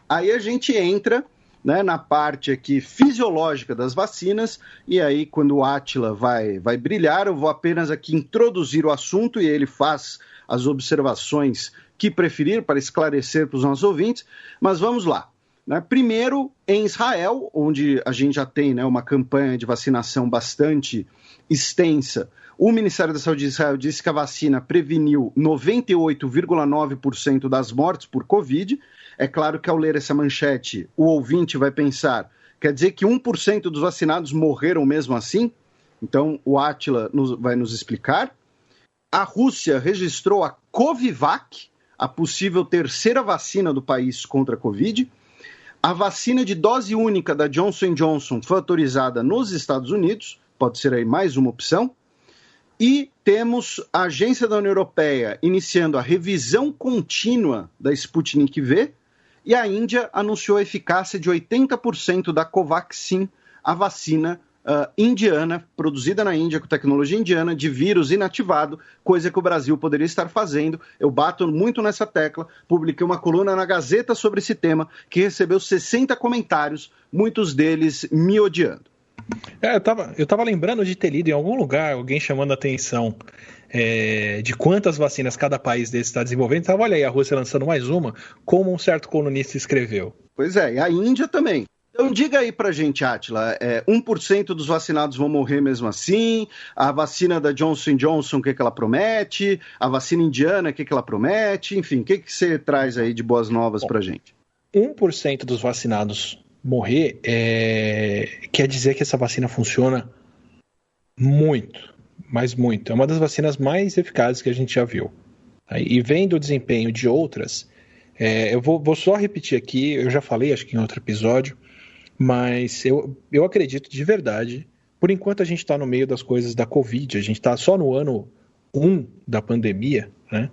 Aí a gente entra, né, na parte aqui fisiológica das vacinas, e aí quando o Átila vai brilhar, eu vou apenas aqui introduzir o assunto e ele faz as observações que preferir para esclarecer para os nossos ouvintes, mas vamos lá. Né? Primeiro, em Israel, onde a gente já tem, né, uma campanha de vacinação bastante extensa, o Ministério da Saúde de Israel disse que a vacina preveniu 98,9% das mortes por Covid. É claro que ao ler essa manchete, o ouvinte vai pensar, quer dizer que 1% dos vacinados morreram mesmo assim? Então o Átila vai nos explicar. A Rússia registrou a Covivac, a possível terceira vacina do país contra a Covid. A vacina de dose única da Johnson & Johnson foi autorizada nos Estados Unidos, pode ser aí mais uma opção. E temos a Agência da União Europeia iniciando a revisão contínua da Sputnik V, e a Índia anunciou a eficácia de 80% da Covaxin, a vacina indiana, produzida na Índia com tecnologia indiana, de vírus inativado, coisa que o Brasil poderia estar fazendo. Eu bato muito nessa tecla, publiquei uma coluna na Gazeta sobre esse tema, que recebeu 60 comentários, muitos deles me odiando. Eu tava lembrando de ter lido em algum lugar alguém chamando a atenção de quantas vacinas cada país desse está desenvolvendo. Então, olha aí, a Rússia lançando mais uma, como um certo colunista escreveu. Pois é, e a Índia também. Então diga aí pra gente, Átila, 1% dos vacinados vão morrer mesmo assim? A vacina da Johnson & Johnson, o que ela promete? A vacina indiana, o que ela promete? Enfim, o que você traz aí de boas novas pra gente? 1% dos vacinados morrer quer dizer que essa vacina funciona muito, mas muito. É uma das vacinas mais eficazes que a gente já viu. E vendo o desempenho de outras, eu vou só repetir aqui, eu já falei, acho que em outro episódio, mas eu acredito de verdade, por enquanto a gente está no meio das coisas da Covid, a gente está só no ano 1 da pandemia, né?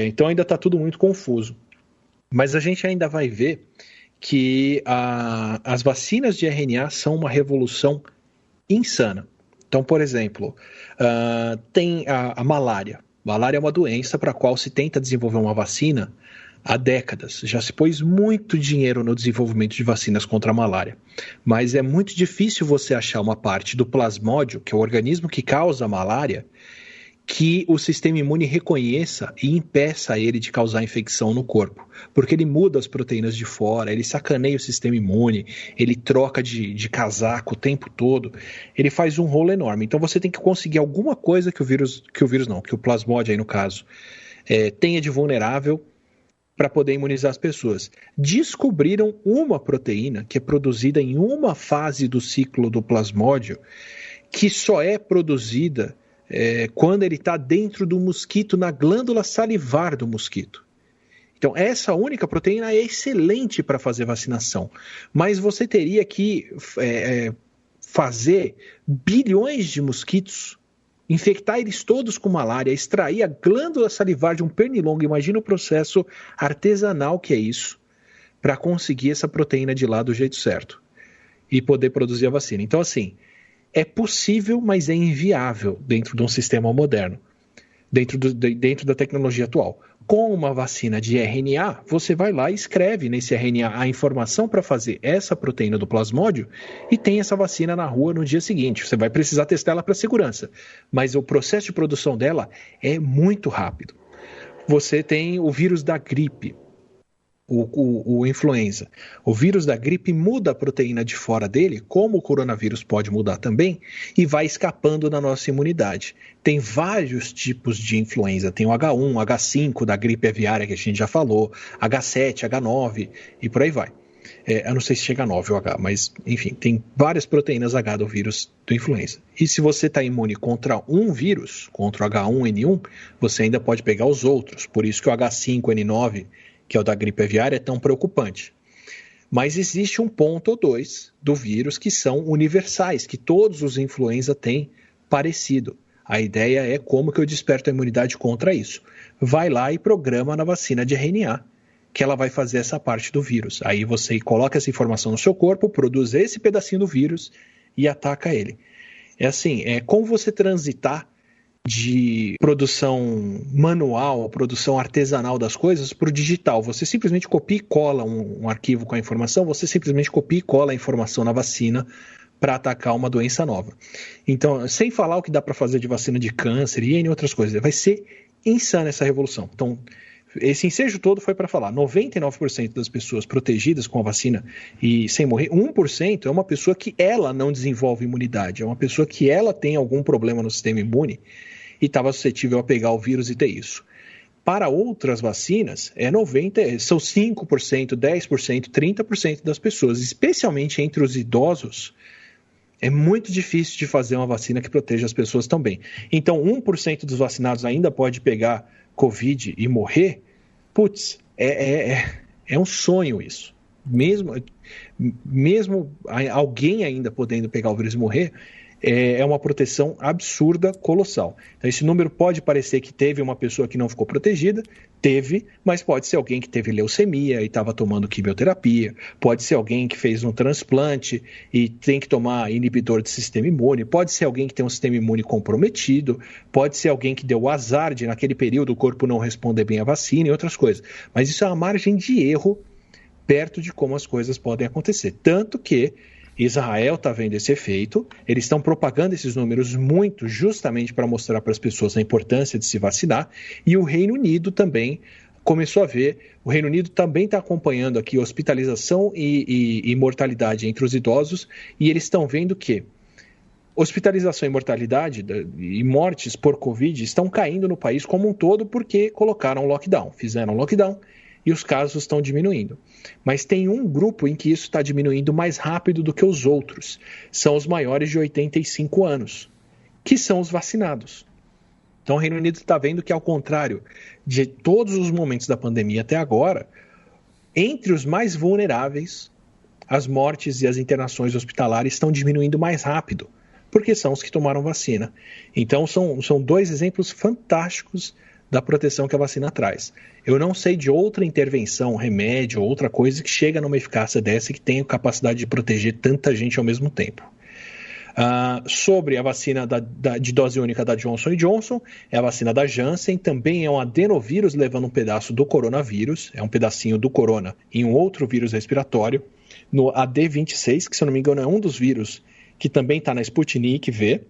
Então ainda está tudo muito confuso. Mas a gente ainda vai ver que as vacinas de RNA são uma revolução insana. Então, por exemplo, tem a malária. Malária é uma doença para a qual se tenta desenvolver uma vacina há décadas. Já se pôs muito dinheiro no desenvolvimento de vacinas contra a malária. Mas é muito difícil você achar uma parte do plasmódio, que é o organismo que causa a malária, que o sistema imune reconheça e impeça ele de causar infecção no corpo, porque ele muda as proteínas de fora, ele sacaneia o sistema imune, ele troca de casaco o tempo todo, ele faz um rolo enorme. Então você tem que conseguir alguma coisa que o plasmódio aí no caso, tenha de vulnerável para poder imunizar as pessoas. Descobriram uma proteína que é produzida em uma fase do ciclo do plasmódio, que só é produzida quando ele está dentro do mosquito, na glândula salivar do mosquito. Então, essa única proteína é excelente para fazer vacinação, mas você teria que fazer bilhões de mosquitos, infectar eles todos com malária, extrair a glândula salivar de um pernilongo. Imagina o processo artesanal que é isso, para conseguir essa proteína de lá do jeito certo e poder produzir a vacina. Então, assim, é possível, mas é inviável dentro de um sistema moderno, dentro da tecnologia atual. Com uma vacina de RNA, você vai lá e escreve nesse RNA a informação para fazer essa proteína do plasmódio e tem essa vacina na rua no dia seguinte. Você vai precisar testar ela para segurança, mas o processo de produção dela é muito rápido. Você tem o vírus da gripe, o influenza. O vírus da gripe muda a proteína de fora dele, como o coronavírus pode mudar também, e vai escapando da nossa imunidade. Tem vários tipos de influenza. Tem o H1, H5 da gripe aviária, que a gente já falou, H7, H9 e por aí vai. Eu não sei se chega a 9 ou H, mas enfim, tem várias proteínas H do vírus do influenza. E se você está imune contra um vírus, contra o H1N1, você ainda pode pegar os outros. Por isso que o H5N9, que é o da gripe aviária, é tão preocupante. Mas existe um ponto ou dois do vírus que são universais, que todos os influenza têm parecido. A ideia é como que eu desperto a imunidade contra isso. Vai lá e programa na vacina de RNA, que ela vai fazer essa parte do vírus. Aí você coloca essa informação no seu corpo, produz esse pedacinho do vírus e ataca ele. É assim, é como você transitar de produção manual, produção artesanal das coisas para o digital. Você simplesmente copia e cola um arquivo com a informação, você simplesmente copia e cola a informação na vacina para atacar uma doença nova. Então, sem falar o que dá para fazer de vacina de câncer e N outras coisas, vai ser insana essa revolução. Então, esse ensejo todo foi para falar 99% das pessoas protegidas com a vacina e sem morrer, 1% é uma pessoa que ela não desenvolve imunidade, é uma pessoa que ela tem algum problema no sistema imune e estava suscetível a pegar o vírus e ter isso. Para outras vacinas, são 5%, 10%, 30% das pessoas, especialmente entre os idosos. É muito difícil de fazer uma vacina que proteja as pessoas tão bem. Então, 1% dos vacinados ainda pode pegar Covid e morrer. Putz, é um sonho isso. Mesmo alguém ainda podendo pegar o vírus e morrer, é uma proteção absurda, colossal. Então, esse número pode parecer que teve uma pessoa que não ficou protegida, teve, mas pode ser alguém que teve leucemia e estava tomando quimioterapia, pode ser alguém que fez um transplante e tem que tomar inibidor de sistema imune, pode ser alguém que tem um sistema imune comprometido, pode ser alguém que deu azar de naquele período o corpo não responder bem à vacina e outras coisas. Mas isso é uma margem de erro perto de como as coisas podem acontecer. Tanto que Israel está vendo esse efeito, eles estão propagando esses números muito justamente para mostrar para as pessoas a importância de se vacinar, e o Reino Unido também começou a ver, o Reino Unido também está acompanhando aqui hospitalização e mortalidade entre os idosos, e eles estão vendo que hospitalização e mortalidade e mortes por Covid estão caindo no país como um todo porque colocaram lockdown, fizeram lockdown, e os casos estão diminuindo. Mas tem um grupo em que isso está diminuindo mais rápido do que os outros. São os maiores de 85 anos, que são os vacinados. Então o Reino Unido está vendo que, ao contrário de todos os momentos da pandemia até agora, entre os mais vulneráveis, as mortes e as internações hospitalares estão diminuindo mais rápido, porque são os que tomaram vacina. Então são dois exemplos fantásticos da proteção que a vacina traz. Eu não sei de outra intervenção, remédio ou outra coisa que chega numa eficácia dessa e que tenha capacidade de proteger tanta gente ao mesmo tempo. Sobre a vacina de dose única da Johnson & Johnson, é a vacina da Janssen, também é um adenovírus levando um pedaço do coronavírus, é um pedacinho do corona em um outro vírus respiratório, no AD26, que se eu não me engano é um dos vírus que também está na Sputnik V.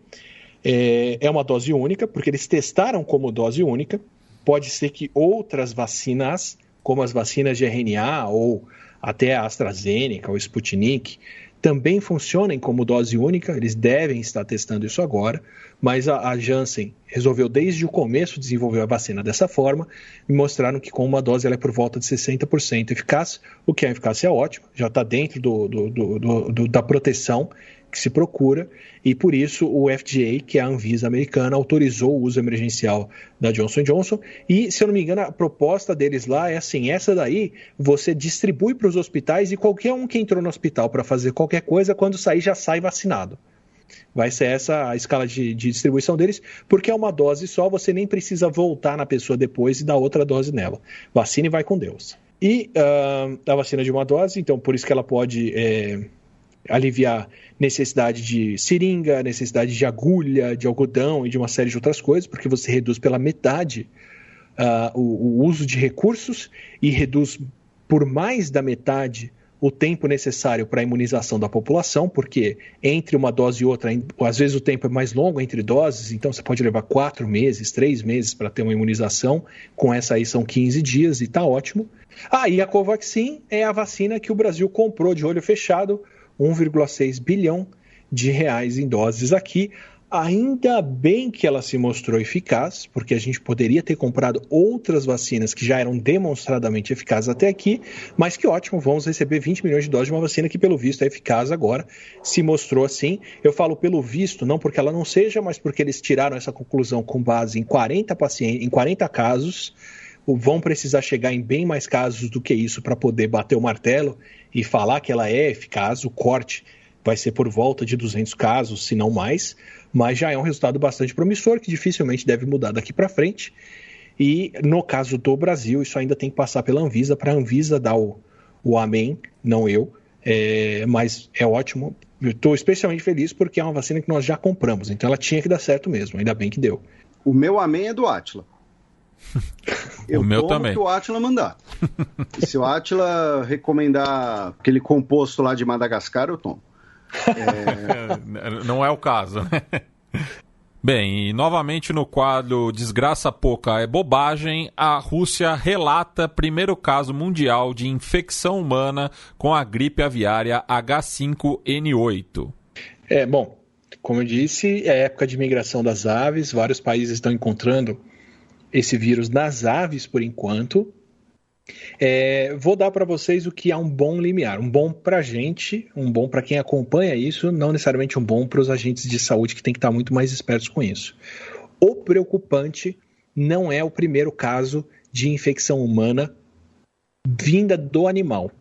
É uma dose única, porque eles testaram como dose única. Pode ser que outras vacinas, como as vacinas de RNA ou até a AstraZeneca ou Sputnik, também funcionem como dose única. Eles devem estar testando isso agora, mas a Janssen resolveu desde o começo desenvolver a vacina dessa forma e mostraram que com uma dose ela é por volta de 60% eficaz, o que é uma eficácia ótima, já está dentro da proteção que se procura, e por isso o FDA, que é a Anvisa americana, autorizou o uso emergencial da Johnson & Johnson, e se eu não me engano a proposta deles lá é assim, essa daí você distribui para os hospitais e qualquer um que entrou no hospital para fazer qualquer coisa, quando sair já sai vacinado. Vai ser essa a escala de distribuição deles, porque é uma dose só, você nem precisa voltar na pessoa depois e dar outra dose nela. Vacina e vai com Deus. E a vacina de uma dose, então por isso que ela pode aliviar necessidade de seringa, necessidade de agulha, de algodão e de uma série de outras coisas, porque você reduz pela metade o uso de recursos e reduz por mais da metade o tempo necessário para a imunização da população, porque entre uma dose e outra, às vezes o tempo é mais longo entre doses, então você pode levar 4 meses, 3 meses para ter uma imunização, com essa aí são 15 dias e está ótimo. E a Covaxin é a vacina que o Brasil comprou de olho fechado, 1,6 bilhão de reais em doses aqui. Ainda bem que ela se mostrou eficaz, porque a gente poderia ter comprado outras vacinas que já eram demonstradamente eficazes até aqui, mas que ótimo, vamos receber 20 milhões de doses de uma vacina que pelo visto é eficaz agora, se mostrou assim. Eu falo pelo visto, não porque ela não seja, mas porque eles tiraram essa conclusão com base em 40 pacientes, em 40 casos, vão precisar chegar em bem mais casos do que isso para poder bater o martelo e falar que ela é eficaz. O corte vai ser por volta de 200 casos, se não mais, mas já é um resultado bastante promissor, que dificilmente deve mudar daqui para frente. E no caso do Brasil, isso ainda tem que passar pela Anvisa, para a Anvisa dar o amém, não eu, mas é ótimo. Eu estou especialmente feliz porque é uma vacina que nós já compramos, então ela tinha que dar certo mesmo, ainda bem que deu. O meu amém é do Átila. Eu o meu tomo também. O que o Átila mandar. E se o Átila recomendar aquele composto lá de Madagascar, eu tomo. Não é o caso, né? Bem, e novamente no quadro Desgraça Pouca é Bobagem, a Rússia relata primeiro caso mundial de infecção humana com a gripe aviária H5N8. Bom, como eu disse, é época de migração das aves, vários países estão encontrando esse vírus nas aves por enquanto. Vou dar para vocês o que é um bom limiar, um bom para a gente, um bom para quem acompanha isso, não necessariamente um bom para os agentes de saúde que tem que estar muito mais espertos com isso. O preocupante não é o primeiro caso de infecção humana vinda do animal.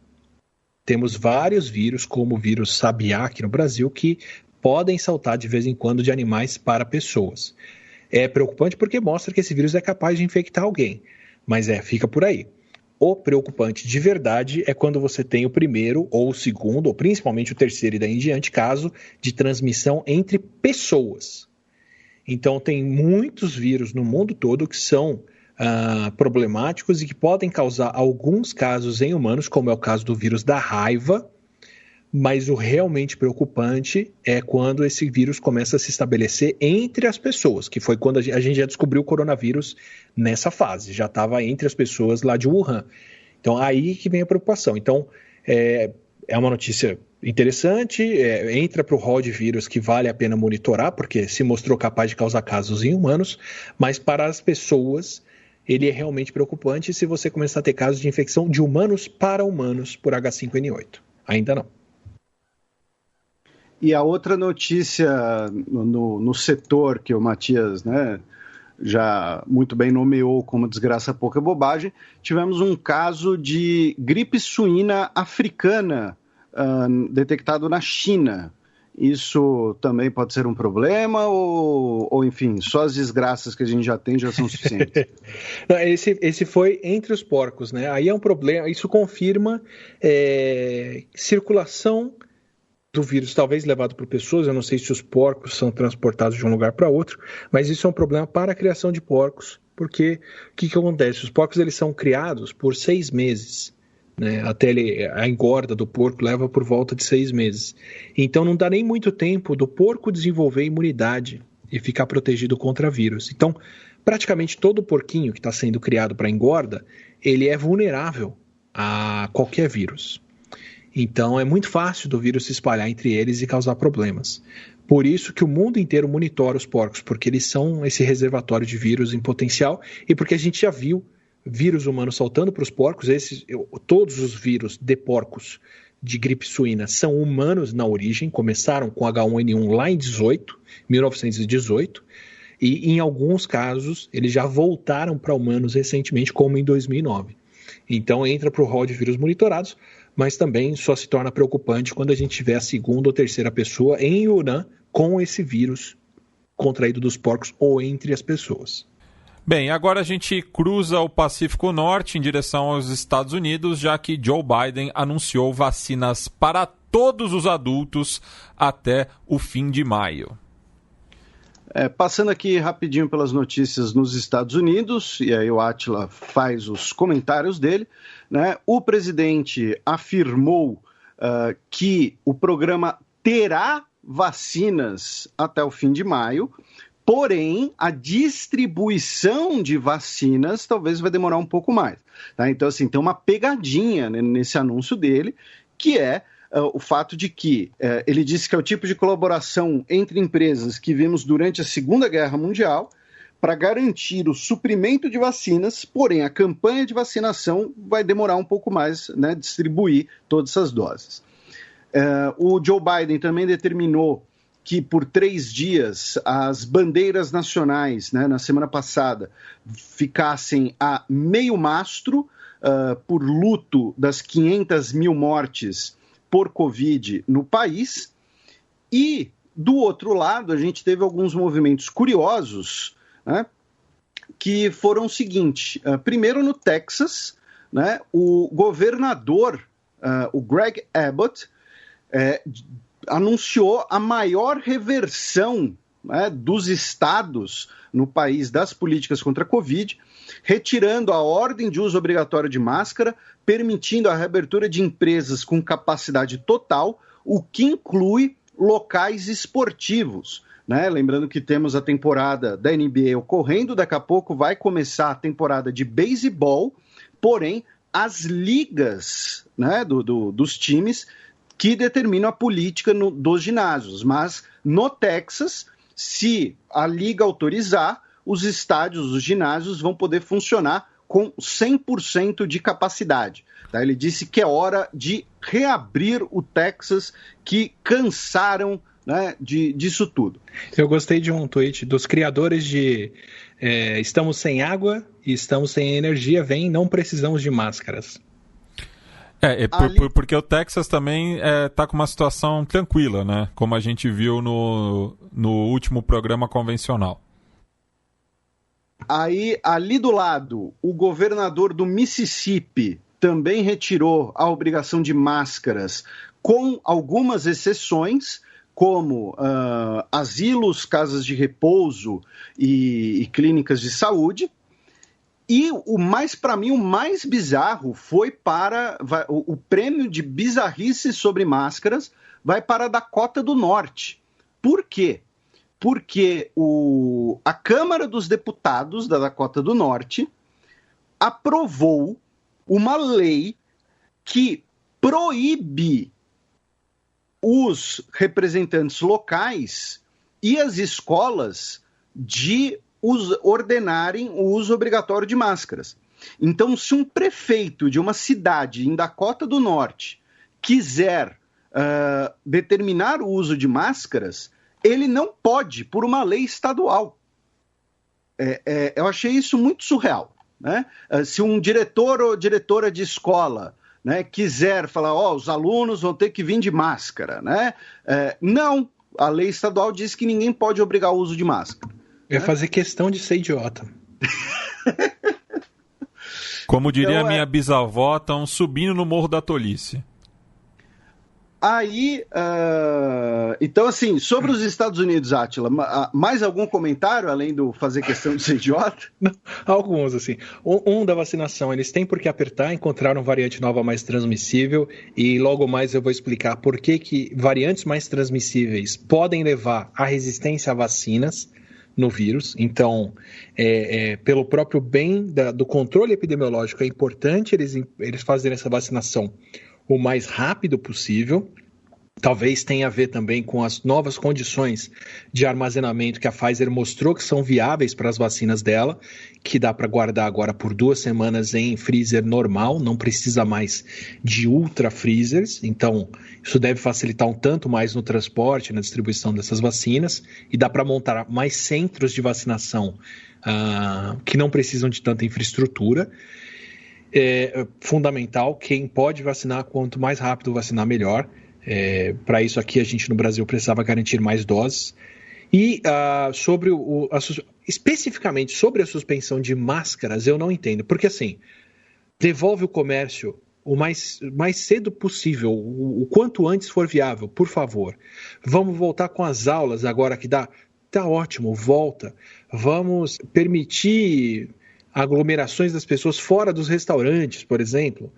Temos vários vírus, como o vírus sabiá aqui no Brasil, que podem saltar de vez em quando de animais para pessoas. É preocupante porque mostra que esse vírus é capaz de infectar alguém, mas fica por aí. O preocupante de verdade é quando você tem o primeiro ou o segundo, ou principalmente o terceiro e daí em diante, caso de transmissão entre pessoas. Então tem muitos vírus no mundo todo que são problemáticos e que podem causar alguns casos em humanos, como é o caso do vírus da raiva, mas o realmente preocupante é quando esse vírus começa a se estabelecer entre as pessoas, que foi quando a gente já descobriu o coronavírus nessa fase, já estava entre as pessoas lá de Wuhan. Então, aí que vem a preocupação. Então, é uma notícia interessante, entra para o rol de vírus que vale a pena monitorar, porque se mostrou capaz de causar casos em humanos, mas para as pessoas ele é realmente preocupante se você começar a ter casos de infecção de humanos para humanos por H5N8. Ainda não. E a outra notícia no setor que o Matias, né, já muito bem nomeou como desgraça pouca bobagem, tivemos um caso de gripe suína africana detectado na China. Isso também pode ser um problema ou, enfim, só as desgraças que a gente já tem já são suficientes? Não, esse foi entre os porcos, né? Aí é um problema, isso confirma circulação do vírus, talvez levado por pessoas. Eu não sei se os porcos são transportados de um lugar para outro, mas isso é um problema para a criação de porcos, porque o que acontece? Os porcos eles são criados por 6 meses, né? Até a engorda do porco leva por volta de 6 meses. Então não dá nem muito tempo do porco desenvolver imunidade e ficar protegido contra vírus. Então, praticamente todo porquinho que está sendo criado para engorda, ele é vulnerável a qualquer vírus. Então, é muito fácil do vírus se espalhar entre eles e causar problemas. Por isso que o mundo inteiro monitora os porcos, porque eles são esse reservatório de vírus em potencial e porque a gente já viu vírus humanos saltando para os porcos. Todos os vírus de porcos de gripe suína são humanos na origem, começaram com H1N1 lá em 1918, e em alguns casos eles já voltaram para humanos recentemente, como em 2009. Então entra para o rol de vírus monitorados, mas também só se torna preocupante quando a gente tiver a segunda ou terceira pessoa em Yunnan com esse vírus contraído dos porcos ou entre as pessoas. Bem, agora a gente cruza o Pacífico Norte em direção aos Estados Unidos, já que Joe Biden anunciou vacinas para todos os adultos até o fim de maio. Passando aqui rapidinho pelas notícias nos Estados Unidos, e aí o Átila faz os comentários dele, né? O presidente afirmou que o programa terá vacinas até o fim de maio, porém, a distribuição de vacinas talvez vai demorar um pouco mais. Tá? Então, assim, tem uma pegadinha, né, nesse anúncio dele, que é o fato de que ele disse que é o tipo de colaboração entre empresas que vimos durante a Segunda Guerra Mundial para garantir o suprimento de vacinas, porém, a campanha de vacinação vai demorar um pouco mais, né, distribuir todas essas doses. O Joe Biden também determinou que por 3 dias as bandeiras nacionais, né, na semana passada, ficassem a meio mastro por luto das 500 mil mortes por Covid no país. E, do outro lado, a gente teve alguns movimentos curiosos, né, que foram o seguinte. Primeiro, no Texas, né, o governador, o Greg Abbott, anunciou a maior reversão, né, dos estados no país das políticas contra a Covid, retirando a ordem de uso obrigatório de máscara, permitindo a reabertura de empresas com capacidade total, o que inclui locais esportivos. Né? Lembrando que temos a temporada da NBA ocorrendo, daqui a pouco vai começar a temporada de beisebol, porém as ligas, né, dos times que determinam a política dos ginásios. Mas no Texas, se a liga autorizar, os estádios, os ginásios vão poder funcionar com 100% de capacidade. Tá? Ele disse que é hora de reabrir o Texas, que cansaram, né, disso tudo. Eu gostei de um tweet dos criadores de estamos sem água e estamos sem energia, não precisamos de máscaras. Porque o Texas também está com uma situação tranquila, né? Como a gente viu no último programa convencional. Aí, ali do lado, o governador do Mississippi também retirou a obrigação de máscaras, com algumas exceções, como asilos, casas de repouso e clínicas de saúde. E para mim, o mais bizarro foi o prêmio de bizarrice sobre máscaras vai para a Dakota do Norte. Por quê? Porque a Câmara dos Deputados da Dakota do Norte aprovou uma lei que proíbe os representantes locais e as escolas de ordenarem o uso obrigatório de máscaras. Então, se um prefeito de uma cidade em Dakota do Norte quiser determinar o uso de máscaras, ele não pode, por uma lei estadual. Eu achei isso muito surreal. Né? Se um diretor ou diretora de escola, né, quiser falar, os alunos vão ter que vir de máscara, né? Não, a lei estadual diz que ninguém pode obrigar o uso de máscara. Eu ia fazer questão de ser idiota. Como diria minha bisavó, estão subindo no Morro da Tolice. Aí, então assim, sobre os Estados Unidos, Átila, mais algum comentário, além do fazer questão de ser idiota? Não, alguns, assim. Um da vacinação, eles têm por que apertar, encontraram variante nova mais transmissível, e logo mais eu vou explicar por que variantes mais transmissíveis podem levar à resistência a vacinas. no vírus. Então, pelo próprio bem do controle epidemiológico, é importante eles fazerem essa vacinação o mais rápido possível. Talvez tenha a ver também com as novas condições de armazenamento que a Pfizer mostrou que são viáveis para as vacinas dela, que dá para guardar agora por 2 semanas em freezer normal, não precisa mais de ultra freezers. Então, isso deve facilitar um tanto mais no transporte, na distribuição dessas vacinas, e dá para montar mais centros de vacinação que não precisam de tanta infraestrutura. É fundamental, quem pode vacinar, quanto mais rápido vacinar, melhor. Para isso aqui a gente no Brasil precisava garantir mais doses. E especificamente sobre a suspensão de máscaras, eu não entendo. Porque assim, devolve o comércio o mais cedo possível, o quanto antes for viável, por favor. Vamos voltar com as aulas agora que dá. Tá ótimo, volta. Vamos permitir aglomerações das pessoas fora dos restaurantes, por exemplo.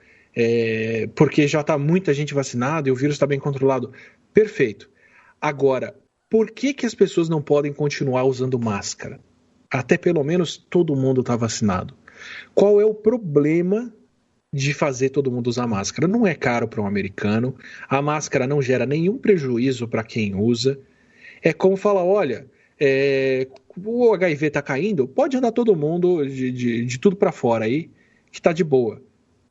Porque já está muita gente vacinada e o vírus está bem controlado. Perfeito. Agora, por que as pessoas não podem continuar usando máscara? Até pelo menos todo mundo está vacinado. Qual é o problema de fazer todo mundo usar máscara? Não é caro para um americano, a máscara não gera nenhum prejuízo para quem usa. É como falar, olha, o HIV está caindo, pode andar todo mundo de tudo para fora aí, que está de boa.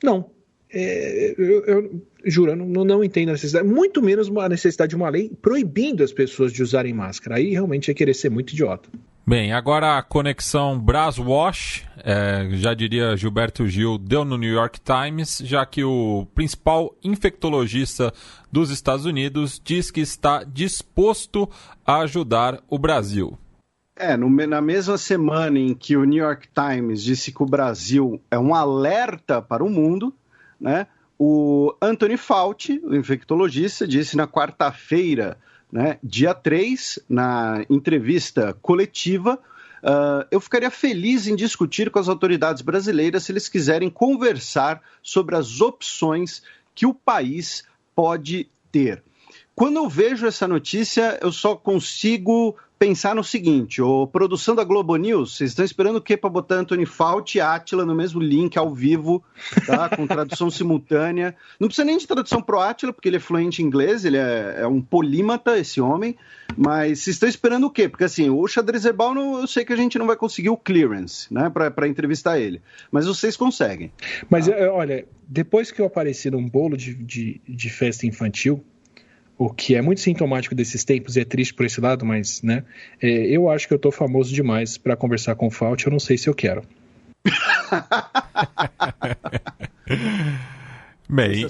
Não. Eu juro, eu não entendo a necessidade, muito menos a necessidade de uma lei proibindo as pessoas de usarem máscara. Aí realmente é querer ser muito idiota. Bem, agora a conexão Braswash, já diria Gilberto Gil, deu no New York Times, já que o principal infectologista dos Estados Unidos diz que está disposto a ajudar o Brasil. Na mesma semana em que o New York Times disse que o Brasil é um alerta para o mundo, né, o Anthony Fauci, o infectologista, disse na quarta-feira, né, dia 3, na entrevista coletiva, eu ficaria feliz em discutir com as autoridades brasileiras se eles quiserem conversar sobre as opções que o país pode ter. Quando eu vejo essa notícia, eu só consigo pensar no seguinte: produção da Globo News, vocês estão esperando o quê para botar Anthony Fauci e Átila no mesmo link ao vivo, tá? Com tradução simultânea? Não precisa nem de tradução pro Átila, porque ele é fluente em inglês, ele é um polímata, esse homem, mas vocês estão esperando o quê? Porque assim, o Xadrez Verbal, eu sei que a gente não vai conseguir o clearance, né, para entrevistar ele, mas vocês conseguem. Mas olha, depois que eu apareci num bolo de festa infantil, o que é muito sintomático desses tempos e é triste por esse lado, mas, né, eu acho que eu estou famoso demais para conversar com o Fauci, eu não sei se eu quero. Bem,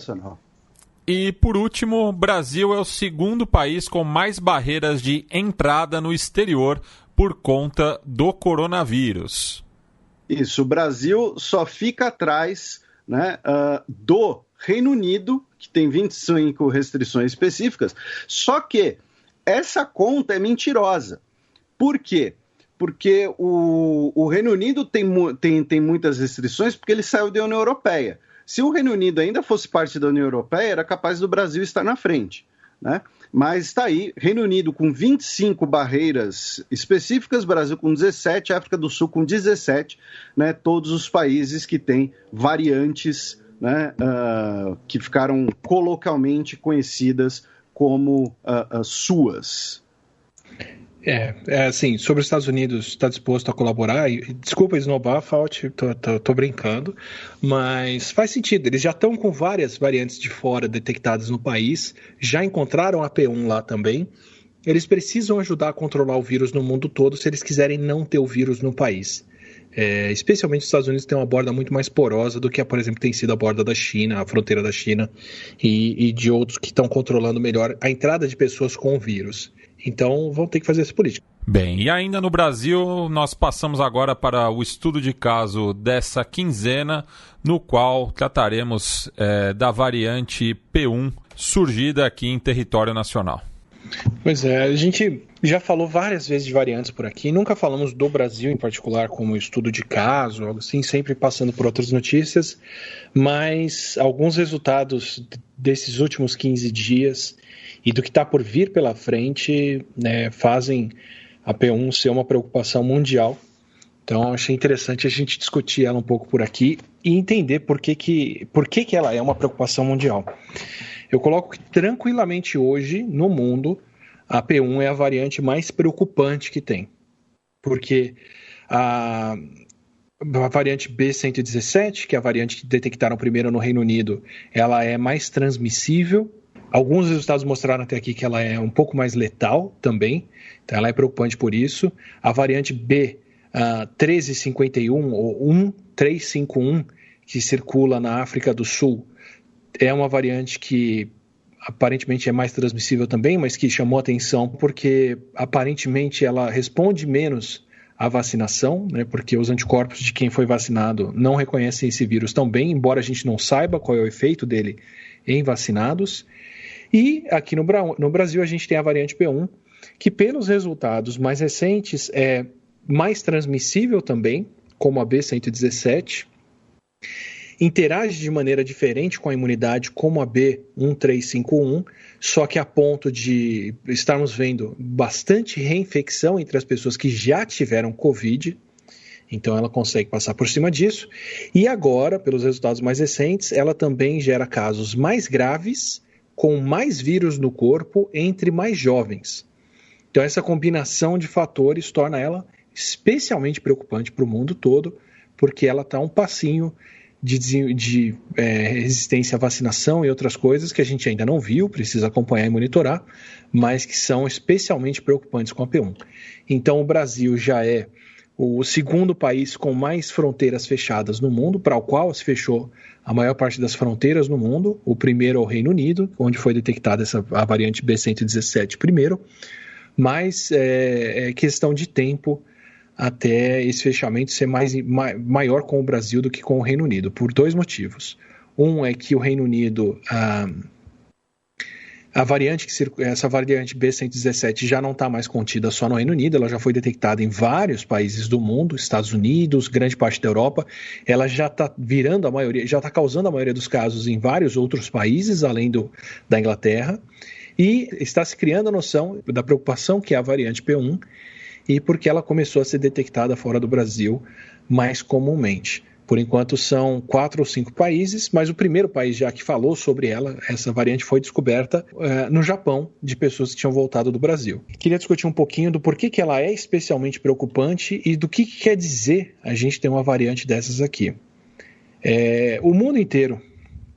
e por último, Brasil é o segundo país com mais barreiras de entrada no exterior por conta do coronavírus. Isso, o Brasil só fica atrás, né, do Reino Unido, que tem 25 restrições específicas, só que essa conta é mentirosa. Por quê? Porque o Reino Unido tem muitas restrições porque ele saiu da União Europeia. Se o Reino Unido ainda fosse parte da União Europeia, era capaz do Brasil estar na frente, né? Mas está aí, Reino Unido com 25 barreiras específicas, Brasil com 17, África do Sul com 17, né? Todos os países que têm variantes, né, que ficaram coloquialmente conhecidas como suas. Assim, sobre os Estados Unidos, está disposto a colaborar, desculpa esnobar, Fauci, tô brincando, mas faz sentido, eles já estão com várias variantes de fora detectadas no país, já encontraram a P1 lá também, eles precisam ajudar a controlar o vírus no mundo todo se eles quiserem não ter o vírus no país. Especialmente os Estados Unidos têm uma borda muito mais porosa do que, por exemplo, tem sido a borda da China, a fronteira da China e de outros que estão controlando melhor a entrada de pessoas com o vírus. Então vão ter que fazer essa política. Bem, e ainda no Brasil, nós passamos agora para o estudo de caso dessa quinzena, no qual trataremos da variante P1 surgida aqui em território nacional. Pois é, a gente já falou várias vezes de variantes por aqui, nunca falamos do Brasil em particular como estudo de caso, algo assim, sempre passando por outras notícias, mas alguns resultados desses últimos 15 dias e do que está por vir pela frente, né, fazem a P1 ser uma preocupação mundial. Então, achei interessante a gente discutir ela um pouco por aqui e entender por que ela é uma preocupação mundial. Eu coloco que tranquilamente hoje, no mundo, a P1 é a variante mais preocupante que tem. Porque a variante B117, que é a variante que detectaram primeiro no Reino Unido, ela é mais transmissível. Alguns resultados mostraram até aqui que ela é um pouco mais letal também. Então, ela é preocupante por isso. A variante B1351 ou 1351, que circula na África do Sul, é uma variante que aparentemente é mais transmissível também, mas que chamou atenção porque aparentemente ela responde menos à vacinação, né, porque os anticorpos de quem foi vacinado não reconhecem esse vírus tão bem, embora a gente não saiba qual é o efeito dele em vacinados. E aqui no Brasil a gente tem a variante P1, que pelos resultados mais recentes é mais transmissível também, como a B117, interage de maneira diferente com a imunidade como a B1351, só que a ponto de estarmos vendo bastante reinfecção entre as pessoas que já tiveram Covid, então ela consegue passar por cima disso, e agora, pelos resultados mais recentes, ela também gera casos mais graves, com mais vírus no corpo entre mais jovens. Então essa combinação de fatores torna ela especialmente preocupante para o mundo todo, porque ela está um passinho de resistência à vacinação e outras coisas que a gente ainda não viu, precisa acompanhar e monitorar, mas que são especialmente preocupantes com a P1. Então o Brasil já é o segundo país com mais fronteiras fechadas no mundo, para o qual se fechou a maior parte das fronteiras no mundo. O primeiro é o Reino Unido, onde foi detectada a variante B117 primeiro, mas é questão de tempo até esse fechamento ser maior com o Brasil do que com o Reino Unido, por dois motivos. Um é que o Reino Unido, essa variante B117 já não está mais contida só no Reino Unido, ela já foi detectada em vários países do mundo, Estados Unidos, grande parte da Europa, ela já está causando a maioria dos casos em vários outros países, além da Inglaterra, e está se criando a noção da preocupação que é a variante P1, e porque ela começou a ser detectada fora do Brasil mais comumente. Por enquanto são 4 ou 5 países, mas o primeiro país já que falou sobre essa variante foi descoberta no Japão, de pessoas que tinham voltado do Brasil. Queria discutir um pouquinho do porquê que ela é especialmente preocupante e do que quer dizer a gente ter uma variante dessas aqui. O mundo inteiro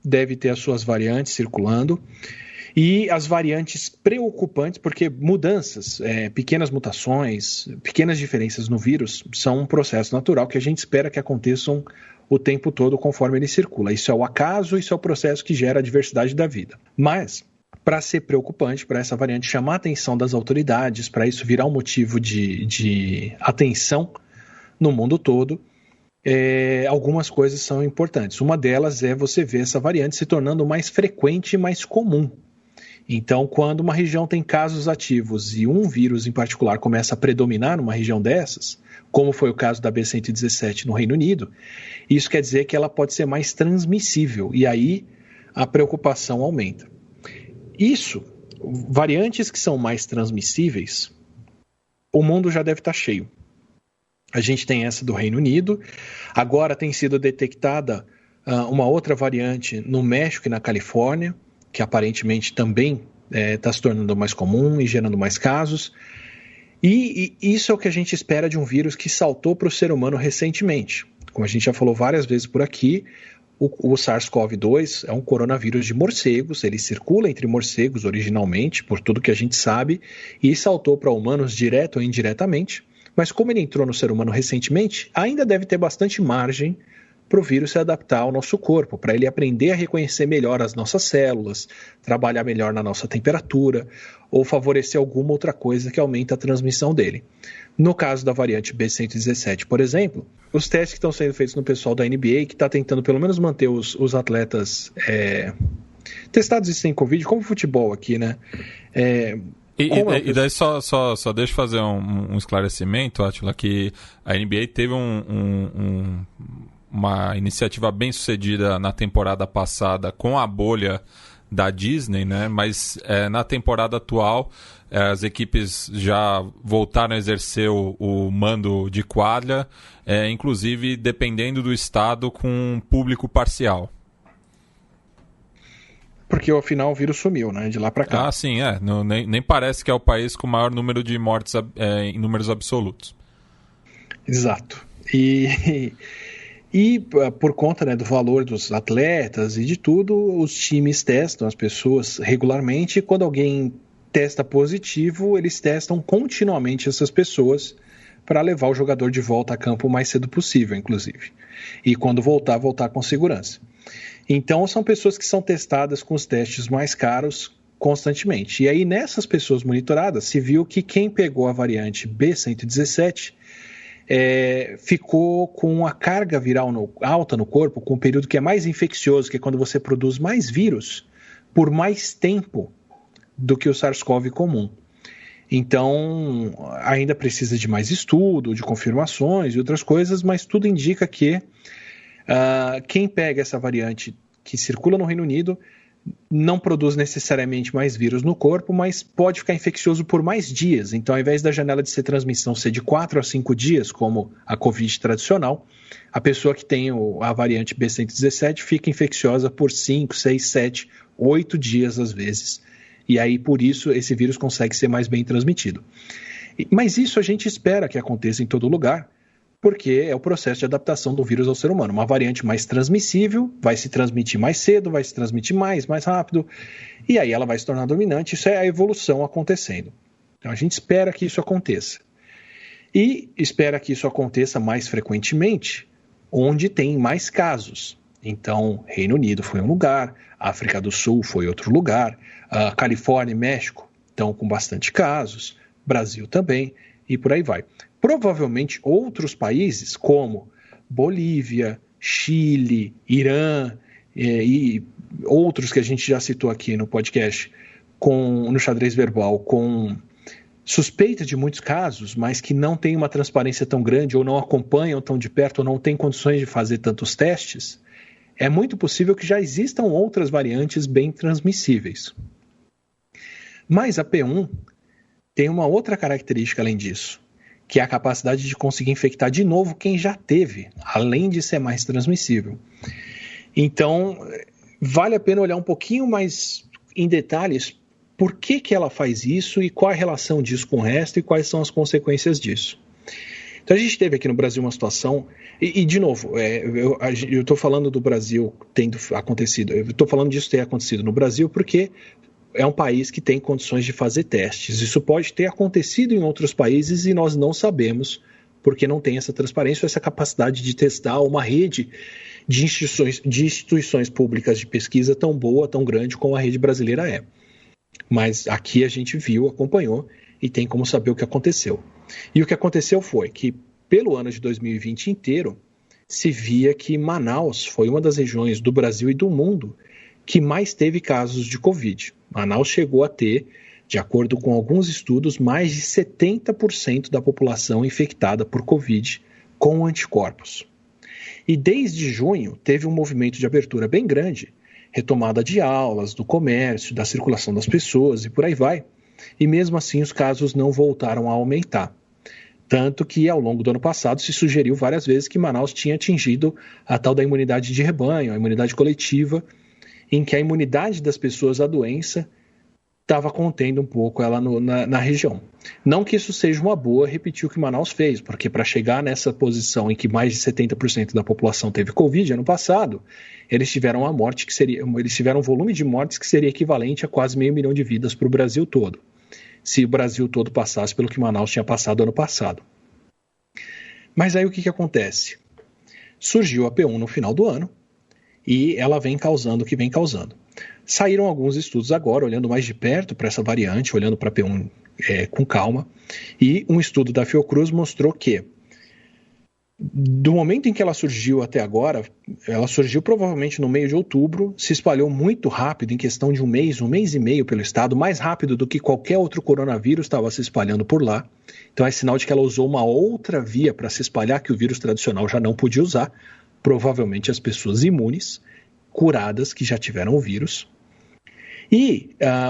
deve ter as suas variantes circulando, e as variantes preocupantes, porque mudanças, pequenas mutações, pequenas diferenças no vírus são um processo natural que a gente espera que aconteçam o tempo todo conforme ele circula. Isso é o acaso, isso é o processo que gera a diversidade da vida. Mas, para ser preocupante, para essa variante chamar a atenção das autoridades, para isso virar um motivo de atenção no mundo todo, algumas coisas são importantes. Uma delas é você ver essa variante se tornando mais frequente e mais comum. Então, quando uma região tem casos ativos e um vírus em particular começa a predominar numa região dessas, como foi o caso da B117 no Reino Unido, isso quer dizer que ela pode ser mais transmissível, e aí a preocupação aumenta. Variantes que são mais transmissíveis, o mundo já deve estar cheio. A gente tem essa do Reino Unido, agora tem sido detectada uma outra variante no México e na Califórnia, que aparentemente também está se tornando mais comum e gerando mais casos. E isso é o que a gente espera de um vírus que saltou para o ser humano recentemente. Como a gente já falou várias vezes por aqui, o SARS-CoV-2 é um coronavírus de morcegos, ele circula entre morcegos originalmente, por tudo que a gente sabe, e saltou para humanos direto ou indiretamente, mas como ele entrou no ser humano recentemente, ainda deve ter bastante margem para o vírus se adaptar ao nosso corpo, para ele aprender a reconhecer melhor as nossas células, trabalhar melhor na nossa temperatura, ou favorecer alguma outra coisa que aumenta a transmissão dele. No caso da variante B117, por exemplo, os testes que estão sendo feitos no pessoal da NBA, que está tentando pelo menos manter os atletas testados e sem Covid, como futebol aqui, né? E daí só deixa eu fazer um esclarecimento, Átila, que a NBA teve uma iniciativa bem sucedida na temporada passada com a bolha da Disney, né? Mas na temporada atual as equipes já voltaram a exercer o mando de quadra, inclusive dependendo do estado com público parcial. Porque afinal o vírus sumiu, né? De lá para cá. Ah, sim, nem parece que é o país com o maior número de mortes em números absolutos. Exato. E por conta, né, do valor dos atletas e de tudo, os times testam as pessoas regularmente, e quando alguém testa positivo, eles testam continuamente essas pessoas para levar o jogador de volta a campo o mais cedo possível, inclusive. E quando voltar com segurança. Então, são pessoas que são testadas com os testes mais caros constantemente. E aí, nessas pessoas monitoradas, se viu que quem pegou a variante B117 ficou com a carga viral alta no corpo, com um período que é mais infeccioso, que é quando você produz mais vírus por mais tempo do que o SARS-CoV comum. Então, ainda precisa de mais estudo, de confirmações e outras coisas, mas tudo indica que quem pega essa variante que circula no Reino Unido não produz necessariamente mais vírus no corpo, mas pode ficar infeccioso por mais dias. Então, ao invés da janela de transmissão ser de 4 a 5 dias, como a Covid tradicional, a pessoa que tem a variante B117 fica infecciosa por 5, 6, 7, 8 dias às vezes. E aí, por isso, esse vírus consegue ser mais bem transmitido. Mas isso a gente espera que aconteça em todo lugar, porque é o processo de adaptação do vírus ao ser humano. Uma variante mais transmissível vai se transmitir mais cedo, vai se transmitir mais rápido, e aí ela vai se tornar dominante. Isso é a evolução acontecendo. Então a gente espera que isso aconteça. E espera que isso aconteça mais frequentemente, onde tem mais casos. Então, Reino Unido foi um lugar, África do Sul foi outro lugar, Califórnia e México estão com bastante casos, Brasil também, e por aí vai. Provavelmente outros países, como Bolívia, Chile, Irã e outros que a gente já citou aqui no podcast, no Xadrez Verbal, com suspeita de muitos casos, mas que não tem uma transparência tão grande, ou não acompanham tão de perto, ou não têm condições de fazer tantos testes, é muito possível que já existam outras variantes bem transmissíveis. Mas a P1 tem uma outra característica além disso, que é a capacidade de conseguir infectar de novo quem já teve, além de ser mais transmissível. Então, vale a pena olhar um pouquinho mais em detalhes por que ela faz isso e qual a relação disso com o resto e quais são as consequências disso. Então, a gente teve aqui no Brasil uma situação, e de novo, eu estou falando do Brasil tendo acontecido, eu estou falando disso ter acontecido no Brasil porque é um país que tem condições de fazer testes. Isso pode ter acontecido em outros países e nós não sabemos, porque não tem essa transparência, essa capacidade de testar uma rede de instituições públicas de pesquisa tão boa, tão grande como a rede brasileira é. Mas aqui a gente viu, acompanhou e tem como saber o que aconteceu. E o que aconteceu foi que, pelo ano de 2020 inteiro, se via que Manaus foi uma das regiões do Brasil e do mundo que mais teve casos de Covid. Manaus chegou a ter, de acordo com alguns estudos, mais de 70% da população infectada por Covid com anticorpos. E desde junho teve um movimento de abertura bem grande, retomada de aulas, do comércio, da circulação das pessoas e por aí vai. E mesmo assim os casos não voltaram a aumentar. Tanto que ao longo do ano passado se sugeriu várias vezes que Manaus tinha atingido a tal da imunidade de rebanho, a imunidade coletiva, em que a imunidade das pessoas à doença estava contendo um pouco ela na região. Não que isso seja uma boa repetir o que Manaus fez, porque para chegar nessa posição em que mais de 70% da população teve Covid ano passado, eles tiveram eles tiveram um volume de mortes que seria equivalente a quase 500 mil de vidas para o Brasil todo, se o Brasil todo passasse pelo que Manaus tinha passado ano passado. Mas aí o que acontece? Surgiu a P1 no final do ano, e ela vem causando o que vem causando. Saíram alguns estudos agora, olhando mais de perto para essa variante, olhando para a P1 com calma, e um estudo da Fiocruz mostrou que, do momento em que ela surgiu até agora, ela surgiu provavelmente no meio de outubro, se espalhou muito rápido, em questão de um mês e meio pelo estado, mais rápido do que qualquer outro coronavírus estava se espalhando por lá. Então é sinal de que ela usou uma outra via para se espalhar que o vírus tradicional já não podia usar, provavelmente as pessoas imunes, curadas, que já tiveram o vírus. E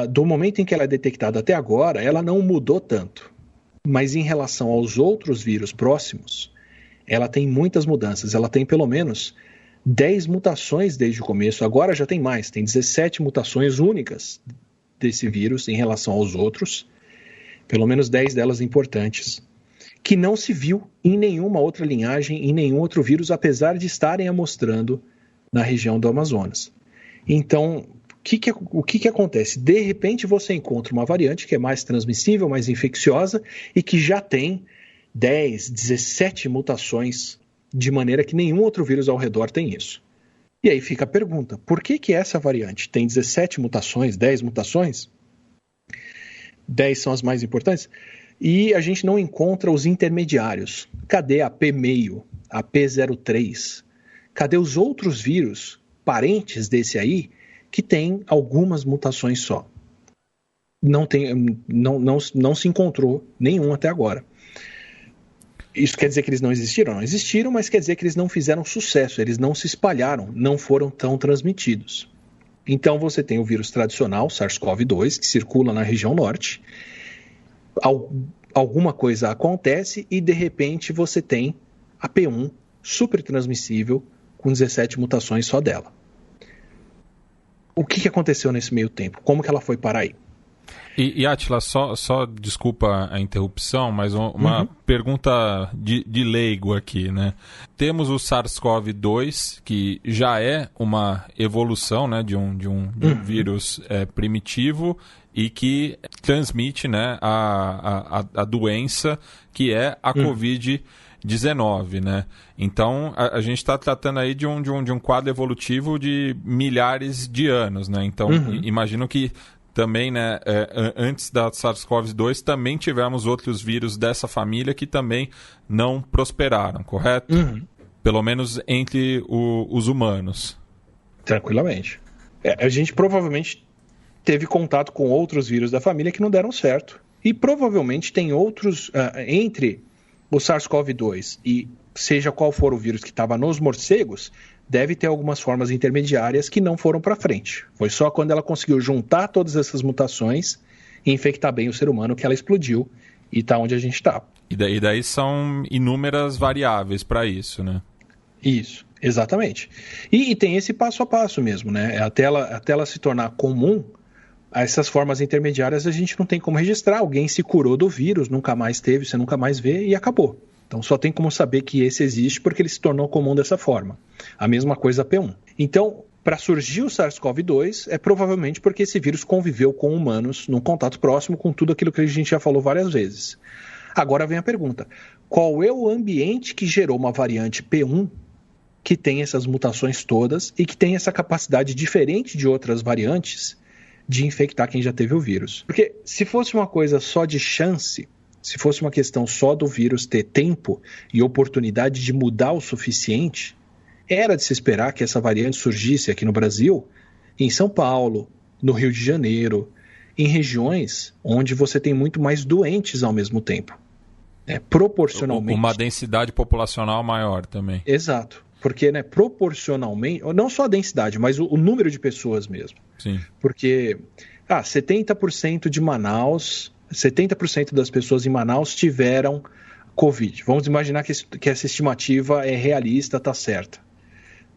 do momento em que ela é detectada até agora, ela não mudou tanto. Mas em relação aos outros vírus próximos, ela tem muitas mudanças. Ela tem pelo menos 10 mutações desde o começo. Agora já tem mais, tem 17 mutações únicas desse vírus em relação aos outros. Pelo menos 10 delas importantes, que não se viu em nenhuma outra linhagem, em nenhum outro vírus, apesar de estarem amostrando na região do Amazonas. Então, o que acontece? De repente você encontra uma variante que é mais transmissível, mais infecciosa e que já tem 10, 17 mutações, de maneira que nenhum outro vírus ao redor tem isso. E aí fica a pergunta, por que essa variante tem 17 mutações, 10 mutações? 10 são as mais importantes, e a gente não encontra os intermediários. Cadê a P-meio, a P03? Cadê os outros vírus, parentes desse aí, que tem algumas mutações só? Não se encontrou nenhum até agora. Isso quer dizer que eles não existiram? Não existiram, mas quer dizer que eles não fizeram sucesso, eles não se espalharam, não foram tão transmitidos. Então você tem o vírus tradicional, SARS-CoV-2, que circula na região norte. Alguma coisa acontece e de repente você tem a P1 super transmissível com 17 mutações só dela. O que aconteceu nesse meio tempo? Como que ela foi parar aí? E Átila, só desculpa a interrupção, mas uma pergunta de leigo aqui, né? Temos o SARS-CoV-2, que já é uma evolução, né, de um vírus primitivo e que transmite, né, a doença que é a Covid-19, né? Então, a gente está tratando aí de um quadro evolutivo de milhares de anos, né? Então, imagino que também, né, antes da SARS-CoV-2, também tivemos outros vírus dessa família que também não prosperaram, correto? Pelo menos entre os humanos. Tranquilamente. A gente provavelmente teve contato com outros vírus da família que não deram certo. E provavelmente tem outros, entre o SARS-CoV-2 e seja qual for o vírus que estava nos morcegos, deve ter algumas formas intermediárias que não foram para frente. Foi só quando ela conseguiu juntar todas essas mutações e infectar bem o ser humano que ela explodiu e está onde a gente está. E daí são inúmeras variáveis para isso, né? Isso, exatamente. E tem esse passo a passo mesmo, né? Até ela se tornar comum, essas formas intermediárias a gente não tem como registrar. Alguém se curou do vírus, nunca mais teve, você nunca mais vê e acabou. Então só tem como saber que esse existe porque ele se tornou comum dessa forma. A mesma coisa a P1. Então, para surgir o SARS-CoV-2, é provavelmente porque esse vírus conviveu com humanos num contato próximo com tudo aquilo que a gente já falou várias vezes. Agora vem a pergunta, qual é o ambiente que gerou uma variante P1 que tem essas mutações todas e que tem essa capacidade diferente de outras variantes de infectar quem já teve o vírus? Porque se fosse uma coisa só de chance, se fosse uma questão só do vírus ter tempo e oportunidade de mudar o suficiente, era de se esperar que essa variante surgisse aqui no Brasil, em São Paulo, no Rio de Janeiro, em regiões onde você tem muito mais doentes ao mesmo tempo. Proporcionalmente. Uma densidade populacional maior também. Exato. Porque, né, proporcionalmente, não só a densidade, mas o número de pessoas mesmo. Sim. Porque 70% de Manaus... 70% das pessoas em Manaus tiveram Covid. Vamos imaginar que essa estimativa é realista, está certa.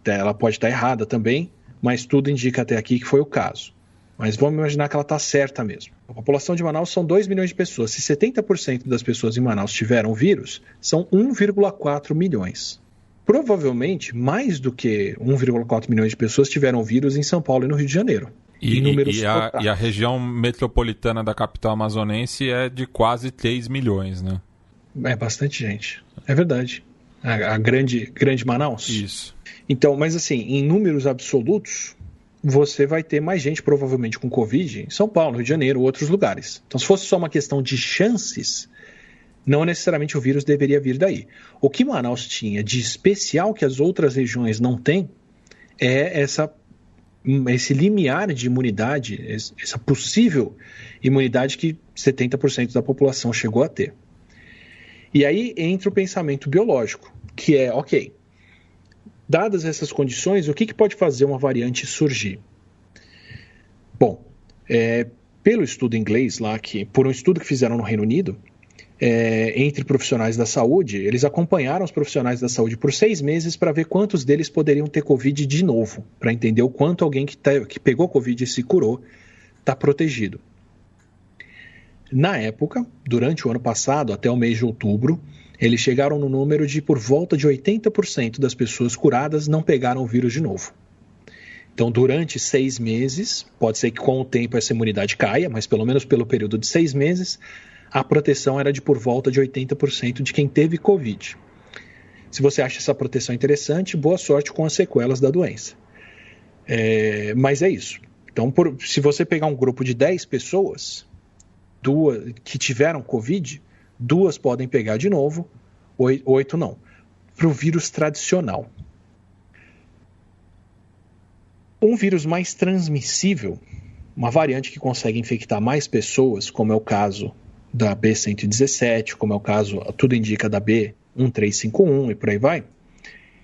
Ela pode estar errada também, mas tudo indica até aqui que foi o caso. Mas vamos imaginar que ela está certa mesmo. A população de Manaus são 2 milhões de pessoas. Se 70% das pessoas em Manaus tiveram vírus, são 1,4 milhões. Provavelmente, mais do que 1,4 milhões de pessoas tiveram vírus em São Paulo e no Rio de Janeiro. E a região metropolitana da capital amazonense é de quase 3 milhões, né? É bastante gente. É verdade. A grande Manaus. Isso. Então, mas assim, em números absolutos, você vai ter mais gente provavelmente com Covid em São Paulo, Rio de Janeiro, outros lugares. Então, se fosse só uma questão de chances, não necessariamente o vírus deveria vir daí. O que Manaus tinha de especial que as outras regiões não têm é esse limiar de imunidade, essa possível imunidade que 70% da população chegou a ter. E aí entra o pensamento biológico, que é, ok, dadas essas condições, o que pode fazer uma variante surgir? Bom, pelo estudo inglês lá, por um estudo que fizeram no Reino Unido, entre profissionais da saúde, eles acompanharam os profissionais da saúde por 6 meses para ver quantos deles poderiam ter Covid de novo, para entender o quanto alguém que pegou Covid e se curou está protegido. Na época, durante o ano passado, até o mês de outubro, eles chegaram no número de por volta de 80% das pessoas curadas não pegaram o vírus de novo. Então, durante 6 meses, pode ser que com o tempo essa imunidade caia, mas pelo menos pelo período de 6 meses, a proteção era de por volta de 80% de quem teve Covid. Se você acha essa proteção interessante, boa sorte com as sequelas da doença. Mas é isso. Então, se você pegar um grupo de 10 pessoas que tiveram Covid, 2 podem pegar de novo, 8 não. Para o vírus tradicional. Um vírus mais transmissível, uma variante que consegue infectar mais pessoas, como é o caso da B117, como é o caso, tudo indica, da B1351 e por aí vai,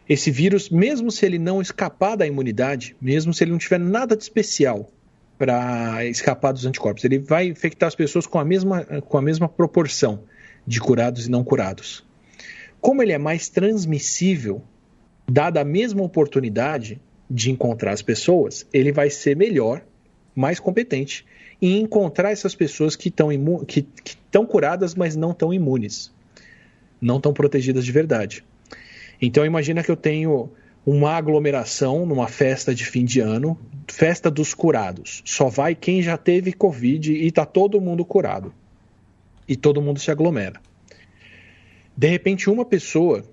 esse vírus, mesmo se ele não escapar da imunidade, mesmo se ele não tiver nada de especial para escapar dos anticorpos, ele vai infectar as pessoas com a mesma proporção de curados e não curados. Como ele é mais transmissível, dada a mesma oportunidade de encontrar as pessoas, ele vai ser melhor, mais competente em encontrar essas pessoas que estão curadas, mas não estão imunes, não estão protegidas de verdade. Então imagina que eu tenho uma aglomeração numa festa de fim de ano, festa dos curados. Só vai quem já teve Covid e está todo mundo curado. E todo mundo se aglomera. De repente uma pessoa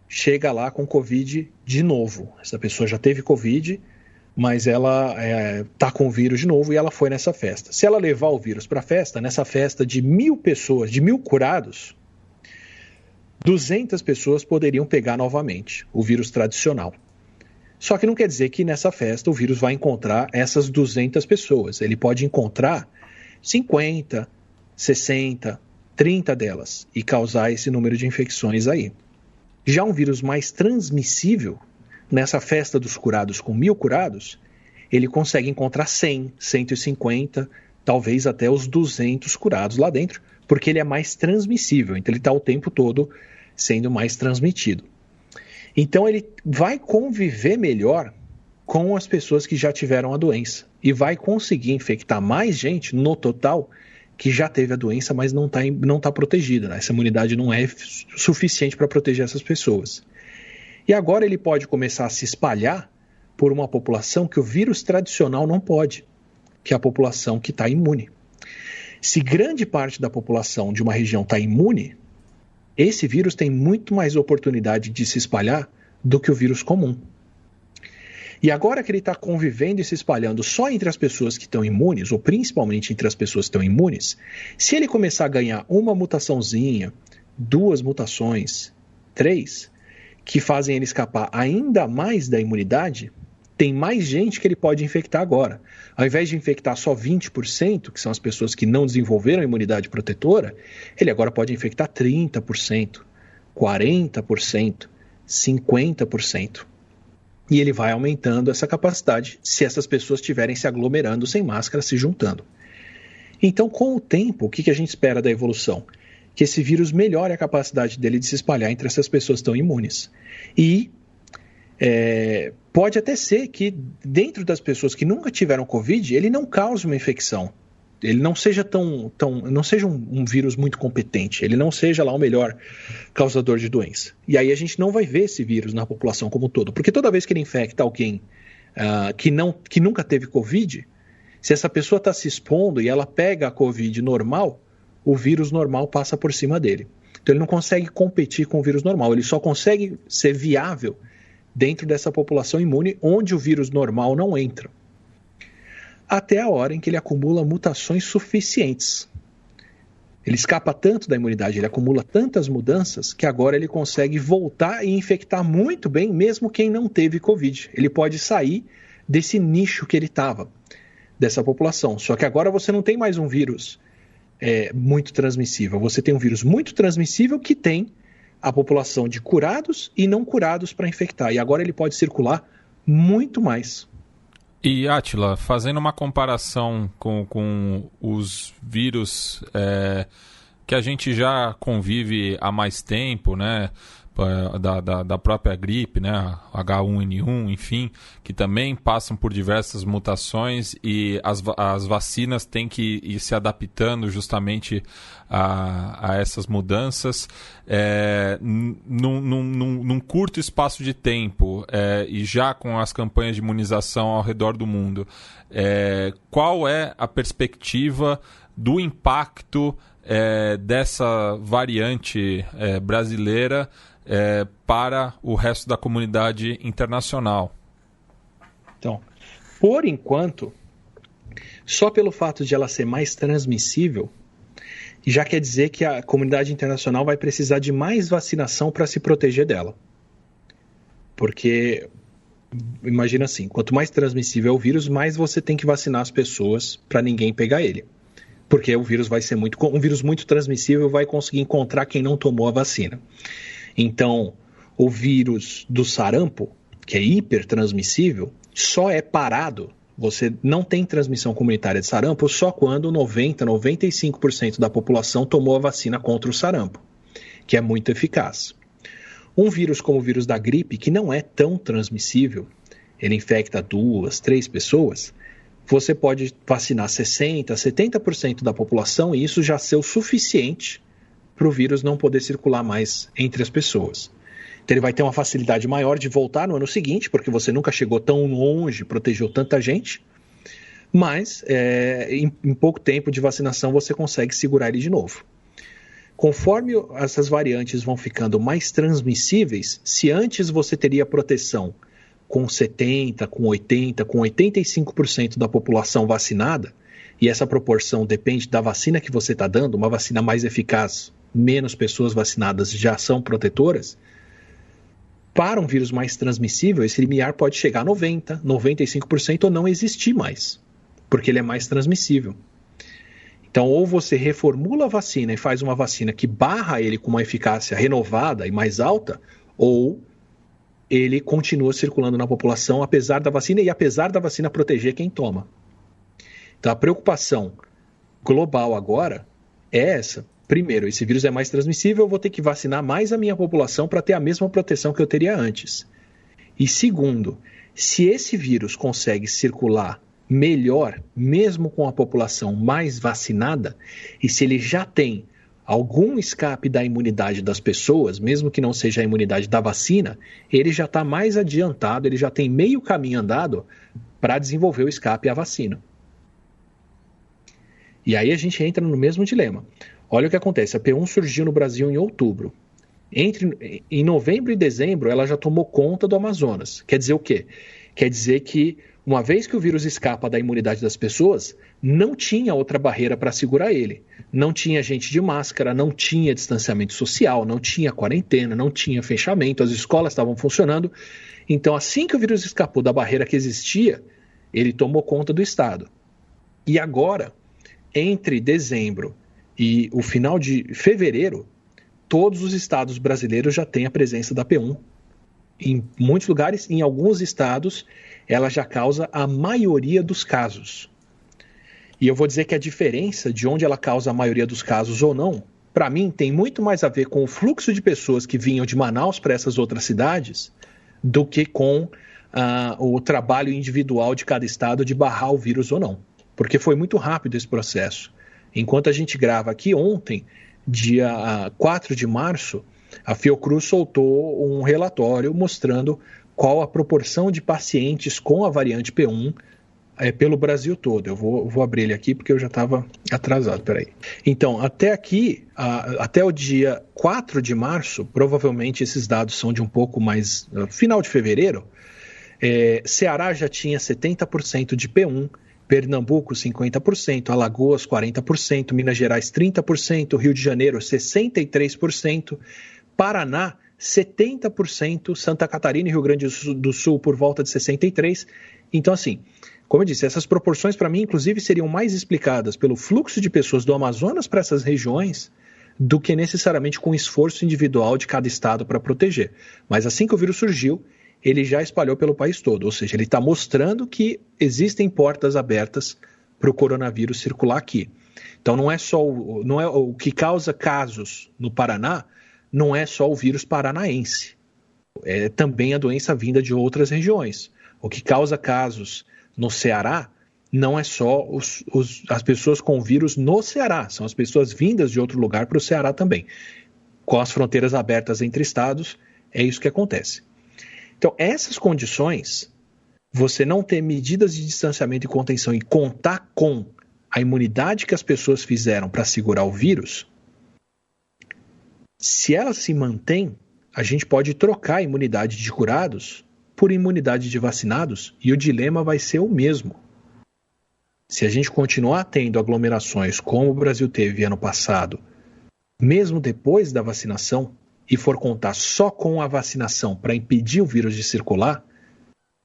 chega lá com Covid de novo. Essa pessoa já teve Covid, mas ela está com o vírus de novo e ela foi nessa festa. Se ela levar o vírus para a festa, nessa festa de 1.000 pessoas, de 1.000 curados, 200 pessoas poderiam pegar novamente o vírus tradicional. Só que não quer dizer que nessa festa o vírus vai encontrar essas 200 pessoas. Ele pode encontrar 50, 60, 30 delas e causar esse número de infecções aí. Já um vírus mais transmissível, nessa festa dos curados com 1.000 curados, ele consegue encontrar 100, 150, talvez até os 200 curados lá dentro, porque ele é mais transmissível, então ele está o tempo todo sendo mais transmitido. Então ele vai conviver melhor com as pessoas que já tiveram a doença e vai conseguir infectar mais gente no total que já teve a doença, mas não tá protegida, né? Essa imunidade não é suficiente para proteger essas pessoas. E agora ele pode começar a se espalhar por uma população que o vírus tradicional não pode, que é a população que está imune. Se grande parte da população de uma região está imune, esse vírus tem muito mais oportunidade de se espalhar do que o vírus comum. E agora que ele está convivendo e se espalhando só entre as pessoas que estão imunes, ou principalmente entre as pessoas que estão imunes, se ele começar a ganhar uma mutaçãozinha, 2 mutações, 3, que fazem ele escapar ainda mais da imunidade, tem mais gente que ele pode infectar agora. Ao invés de infectar só 20%, que são as pessoas que não desenvolveram a imunidade protetora, ele agora pode infectar 30%, 40%, 50%. E ele vai aumentando essa capacidade se essas pessoas estiverem se aglomerando sem máscara, se juntando. Então, com o tempo, o que a gente espera da evolução? Que esse vírus melhore a capacidade dele de se espalhar entre essas pessoas tão imunes. E pode até ser que dentro das pessoas que nunca tiveram Covid, ele não cause uma infecção. Ele não seja não seja um vírus muito competente, ele não seja lá o melhor causador de doença. E aí a gente não vai ver esse vírus na população como um todo, porque toda vez que ele infecta alguém que nunca teve Covid, se essa pessoa está se expondo e ela pega a Covid normal, o vírus normal passa por cima dele. Então ele não consegue competir com o vírus normal, ele só consegue ser viável dentro dessa população imune onde o vírus normal não entra. Até a hora em que ele acumula mutações suficientes. Ele escapa tanto da imunidade, ele acumula tantas mudanças, que agora ele consegue voltar e infectar muito bem, mesmo quem não teve Covid. Ele pode sair desse nicho que ele estava, dessa população. Só que agora você não tem mais um vírus muito transmissível. Você tem um vírus muito transmissível que tem a população de curados e não curados para infectar. E agora ele pode circular muito mais. E, Átila, fazendo uma comparação com os vírus que a gente já convive há mais tempo, né? Da própria gripe, né? H1N1, enfim, que também passam por diversas mutações e as vacinas têm que ir se adaptando justamente a essas mudanças num curto espaço de tempo e já com as campanhas de imunização ao redor do mundo. Qual é a perspectiva do impacto dessa variante brasileira para o resto da comunidade internacional? Então, por enquanto, só pelo fato de ela ser mais transmissível, já quer dizer que a comunidade internacional vai precisar de mais vacinação para se proteger dela. Porque, imagina assim, quanto mais transmissível é o vírus, mais você tem que vacinar as pessoas para ninguém pegar ele. Porque o vírus vai ser um vírus muito transmissível, vai conseguir encontrar quem não tomou a vacina. Então, o vírus do sarampo, que é hipertransmissível, só é parado. Você não tem transmissão comunitária de sarampo só quando 95% da população tomou a vacina contra o sarampo, que é muito eficaz. Um vírus como o vírus da gripe, que não é tão transmissível, ele infecta 2, 3 pessoas, você pode vacinar 60%, 70% da população e isso já ser o suficiente para o vírus não poder circular mais entre as pessoas. Então ele vai ter uma facilidade maior de voltar no ano seguinte, porque você nunca chegou tão longe, protegeu tanta gente, mas em pouco tempo de vacinação você consegue segurar ele de novo. Conforme essas variantes vão ficando mais transmissíveis, se antes você teria proteção com 70%, com 80%, com 85% da população vacinada, e essa proporção depende da vacina que você está dando, uma vacina mais eficaz, menos pessoas vacinadas já são protetoras, para um vírus mais transmissível, esse limiar pode chegar a 90%, 95% ou não existir mais, porque ele é mais transmissível. Então, ou você reformula a vacina e faz uma vacina que barra ele com uma eficácia renovada e mais alta, ou ele continua circulando na população apesar da vacina e apesar da vacina proteger quem toma. Então, a preocupação global agora é essa. Primeiro, esse vírus é mais transmissível, eu vou ter que vacinar mais a minha população para ter a mesma proteção que eu teria antes. E segundo, se esse vírus consegue circular melhor, mesmo com a população mais vacinada, e se ele já tem algum escape da imunidade das pessoas, mesmo que não seja a imunidade da vacina, ele já está mais adiantado, ele já tem meio caminho andado para desenvolver o escape à vacina. E aí a gente entra no mesmo dilema. Olha o que acontece, a P1 surgiu no Brasil em outubro. Em novembro e dezembro, ela já tomou conta do Amazonas. Quer dizer o quê? Quer dizer que, uma vez que o vírus escapa da imunidade das pessoas, não tinha outra barreira para segurar ele. Não tinha gente de máscara, não tinha distanciamento social, não tinha quarentena, não tinha fechamento, as escolas estavam funcionando. Então, assim que o vírus escapou da barreira que existia, ele tomou conta do estado. E agora, entre dezembro e o final de fevereiro, todos os estados brasileiros já têm a presença da P1. Em muitos lugares, em alguns estados, ela já causa a maioria dos casos. E eu vou dizer que a diferença de onde ela causa a maioria dos casos ou não, para mim, tem muito mais a ver com o fluxo de pessoas que vinham de Manaus para essas outras cidades do que com o trabalho individual de cada estado de barrar o vírus ou não. Porque foi muito rápido esse processo. Enquanto a gente grava aqui ontem, dia 4 de março, a Fiocruz soltou um relatório mostrando qual a proporção de pacientes com a variante P1 pelo Brasil todo. Eu vou abrir ele aqui porque eu já estava atrasado, peraí. Então, até aqui, até o dia 4 de março, provavelmente esses dados são de um pouco mais final de fevereiro, Ceará já tinha 70% de P1, Pernambuco 50%, Alagoas 40%, Minas Gerais 30%, Rio de Janeiro 63%, Paraná 70%, Santa Catarina e Rio Grande do Sul por volta de 63%. Então, assim, como eu disse, essas proporções para mim, inclusive, seriam mais explicadas pelo fluxo de pessoas do Amazonas para essas regiões do que necessariamente com o esforço individual de cada estado para proteger. Mas assim que o vírus surgiu, ele já espalhou pelo país todo. Ou seja, ele está mostrando que existem portas abertas para o coronavírus circular aqui. Então não é o que causa casos no Paraná, não é só o vírus paranaense. É também a doença vinda de outras regiões. O que causa casos no Ceará não é só as pessoas com vírus no Ceará, são as pessoas vindas de outro lugar para o Ceará também. Com as fronteiras abertas entre estados, é isso que acontece. Então, essas condições, você não ter medidas de distanciamento e contenção e contar com a imunidade que as pessoas fizeram para segurar o vírus, se ela se mantém, a gente pode trocar a imunidade de curados por imunidade de vacinados e o dilema vai ser o mesmo. Se a gente continuar tendo aglomerações como o Brasil teve ano passado, mesmo depois da vacinação, e for contar só com a vacinação para impedir o vírus de circular,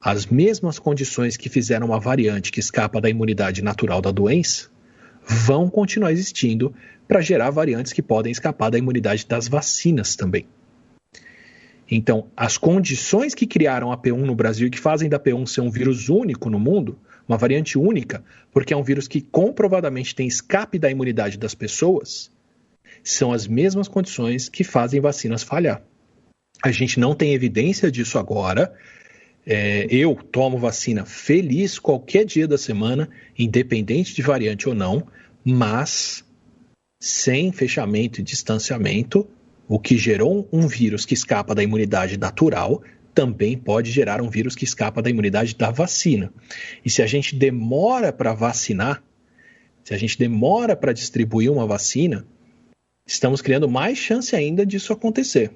as mesmas condições que fizeram uma variante que escapa da imunidade natural da doença vão continuar existindo para gerar variantes que podem escapar da imunidade das vacinas também. Então, as condições que criaram a P1 no Brasil e que fazem da P1 ser um vírus único no mundo, uma variante única, porque é um vírus que comprovadamente tem escape da imunidade das pessoas, são as mesmas condições que fazem vacinas falhar. A gente não tem evidência disso agora. Eu tomo vacina feliz qualquer dia da semana, independente de variante ou não, mas sem fechamento e distanciamento, o que gerou um vírus que escapa da imunidade natural também pode gerar um vírus que escapa da imunidade da vacina. E se a gente demora para vacinar, se a gente demora para distribuir uma vacina, estamos criando mais chance ainda disso acontecer.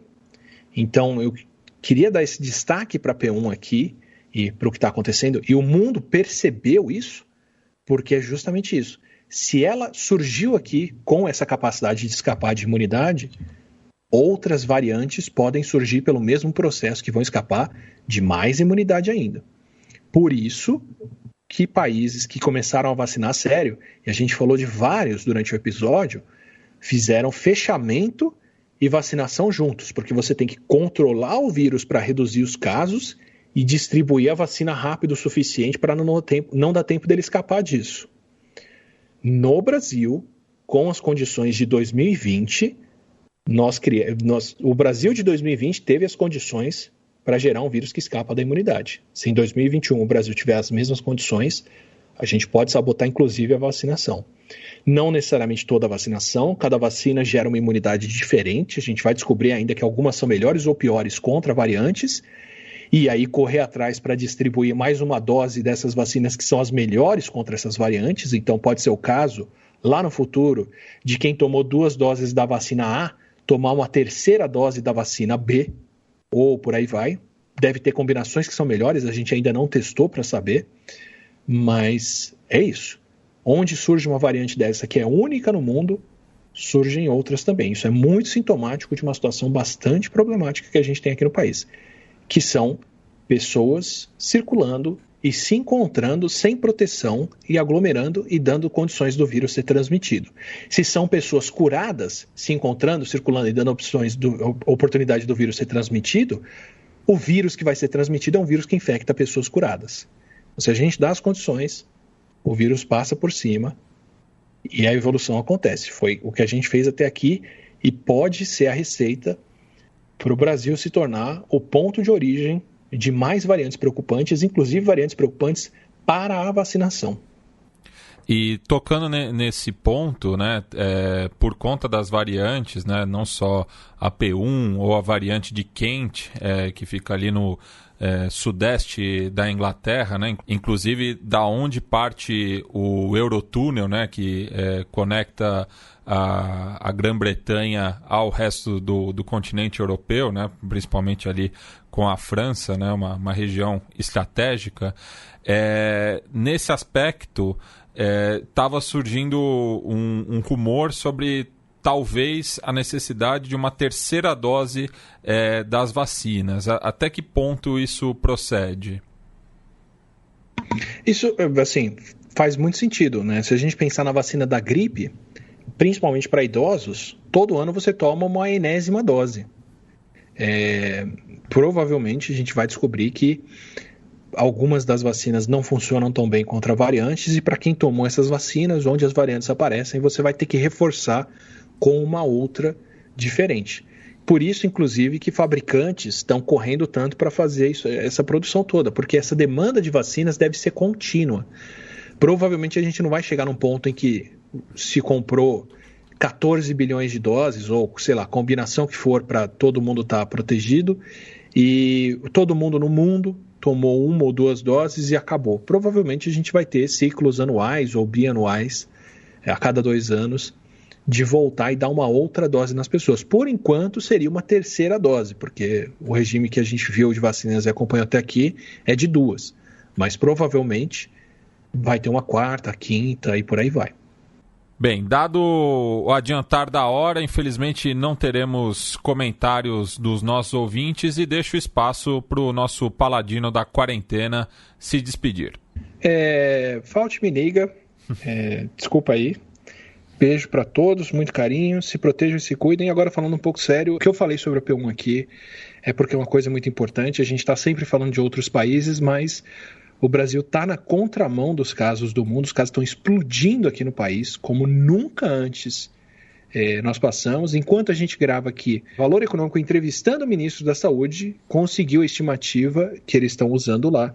Então, eu queria dar esse destaque para a P1 aqui e para o que está acontecendo, e o mundo percebeu isso, porque é justamente isso. Se ela surgiu aqui com essa capacidade de escapar de imunidade, outras variantes podem surgir pelo mesmo processo que vão escapar de mais imunidade ainda. Por isso que países que começaram a vacinar a sério, e a gente falou de vários durante o episódio, fizeram fechamento e vacinação juntos, porque você tem que controlar o vírus para reduzir os casos e distribuir a vacina rápido o suficiente para não dar tempo dele escapar disso. No Brasil, com as condições de 2020, o Brasil de 2020 teve as condições para gerar um vírus que escapa da imunidade. Se em 2021 o Brasil tiver as mesmas condições, a gente pode sabotar inclusive a vacinação. Não necessariamente toda a vacinação, cada vacina gera uma imunidade diferente, a gente vai descobrir ainda que algumas são melhores ou piores contra variantes, e aí correr atrás para distribuir mais uma dose dessas vacinas que são as melhores contra essas variantes. Então pode ser o caso, lá no futuro, de quem tomou 2 doses da vacina A, tomar uma 3ª dose da vacina B, ou por aí vai. Deve ter combinações que são melhores, a gente ainda não testou para saber, mas é isso. Onde surge uma variante dessa que é única no mundo, surgem outras também. Isso é muito sintomático de uma situação bastante problemática que a gente tem aqui no país, que são pessoas circulando e se encontrando sem proteção e aglomerando e dando condições do vírus ser transmitido. Se são pessoas curadas se encontrando, circulando e dando oportunidade do vírus ser transmitido, o vírus que vai ser transmitido é um vírus que infecta pessoas curadas. Se a gente dá as condições, o vírus passa por cima e a evolução acontece. Foi o que a gente fez até aqui e pode ser a receita para o Brasil se tornar o ponto de origem de mais variantes preocupantes, inclusive variantes preocupantes para a vacinação. E tocando nesse ponto, né, por conta das variantes, né, não só a P1 ou a variante de Kent, que fica ali no sudeste da Inglaterra, né, inclusive da onde parte o Eurotúnel, né, que conecta a Grã-Bretanha ao resto do continente europeu, né, principalmente ali com a França, né, uma região estratégica. Nesse aspecto, estava surgindo um rumor sobre talvez a necessidade de uma 3ª dose das vacinas. Até que ponto isso procede? Isso, assim, faz muito sentido, né? Se a gente pensar na vacina da gripe, principalmente para idosos, todo ano você toma uma 1ª dose. provavelmente a gente vai descobrir que algumas das vacinas não funcionam tão bem contra variantes, e para quem tomou essas vacinas, onde as variantes aparecem, você vai ter que reforçar com uma outra diferente. Por isso, inclusive, que fabricantes estão correndo tanto para fazer essa produção toda, porque essa demanda de vacinas deve ser contínua. Provavelmente a gente não vai chegar num ponto em que se comprou 14 bilhões de doses, ou sei lá, a combinação que for para todo mundo estar protegido, e todo mundo no mundo tomou 1 ou 2 doses e acabou. Provavelmente a gente vai ter ciclos anuais ou bianuais, a cada 2 anos, de voltar e dar uma outra dose nas pessoas. Por enquanto, seria uma terceira dose, porque o regime que a gente viu de vacinas e acompanhou até aqui é de 2. Mas provavelmente vai ter uma quarta, quinta e por aí vai. Bem, dado o adiantar da hora, infelizmente não teremos comentários dos nossos ouvintes e deixo espaço para o nosso paladino da quarentena se despedir. Falte-me liga, desculpa aí. Beijo para todos, muito carinho, se protejam e se cuidem. Agora falando um pouco sério, o que eu falei sobre a P1 aqui é porque é uma coisa muito importante. A gente está sempre falando de outros países, mas o Brasil está na contramão dos casos do mundo. Os casos estão explodindo aqui no país, como nunca antes nós passamos. Enquanto a gente grava aqui, Valor Econômico, entrevistando o ministro da Saúde, conseguiu a estimativa que eles estão usando lá,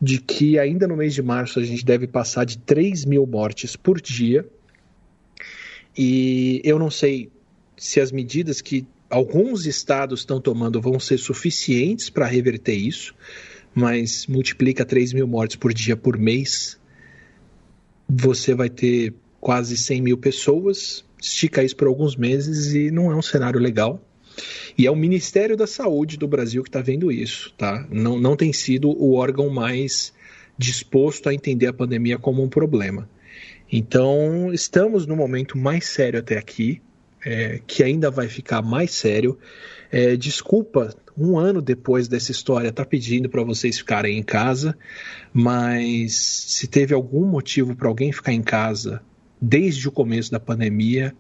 de que ainda no mês de março a gente deve passar de 3 mil mortes por dia. E eu não sei se as medidas que alguns estados estão tomando vão ser suficientes para reverter isso, mas multiplica 3 mil mortes por dia por mês, você vai ter quase 100 mil pessoas, estica isso por alguns meses e não é um cenário legal. E é o Ministério da Saúde do Brasil que está vendo isso, tá? Não tem sido o órgão mais disposto a entender a pandemia como um problema. Então, estamos no momento mais sério até aqui, que ainda vai ficar mais sério. Desculpa, 1 ano depois dessa história, estar pedindo para vocês ficarem em casa, mas se teve algum motivo para alguém ficar em casa desde o começo da pandemia,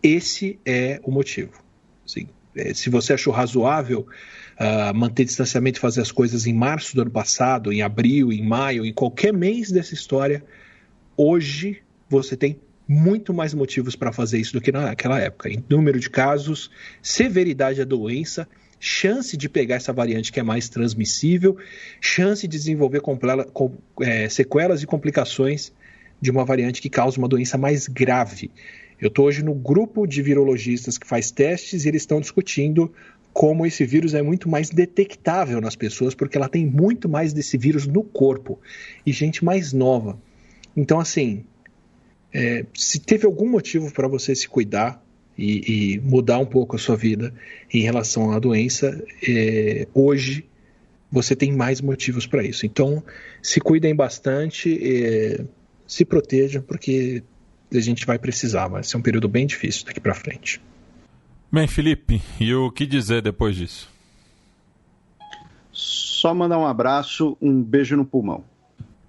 esse é o motivo. Assim, se você achou razoável manter distanciamento e fazer as coisas em março do ano passado, em abril, em maio, em qualquer mês dessa história, hoje você tem muito mais motivos para fazer isso do que naquela época. Em número de casos, severidade da doença, chance de pegar essa variante que é mais transmissível, chance de desenvolver sequelas e complicações de uma variante que causa uma doença mais grave. Eu estou hoje no grupo de virologistas que faz testes e eles estão discutindo como esse vírus é muito mais detectável nas pessoas, porque ela tem muito mais desse vírus no corpo e gente mais nova. Então, assim, se teve algum motivo para você se cuidar e mudar um pouco a sua vida em relação à doença, hoje você tem mais motivos para isso. Então, se cuidem bastante, se protejam, porque a gente vai precisar. Vai ser um período bem difícil daqui para frente. Bem, Felipe, e o que dizer depois disso? Só mandar um abraço, um beijo no pulmão.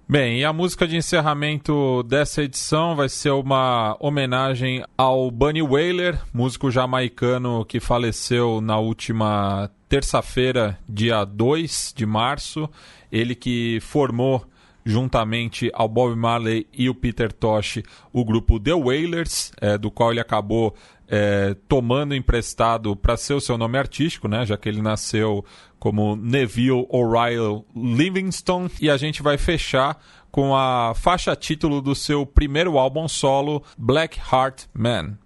Bem, e a música de encerramento dessa edição vai ser uma homenagem ao Bunny Wailer, músico jamaicano que faleceu na última terça-feira, dia 2 de março. Ele que formou, juntamente ao Bob Marley e o Peter Tosh, o grupo The Wailers, do qual ele acabou tomando emprestado para ser o seu nome artístico, né, já que ele nasceu como Neville O'Reilly Livingston. E a gente vai fechar com a faixa título do seu primeiro álbum solo, Black Heart Man.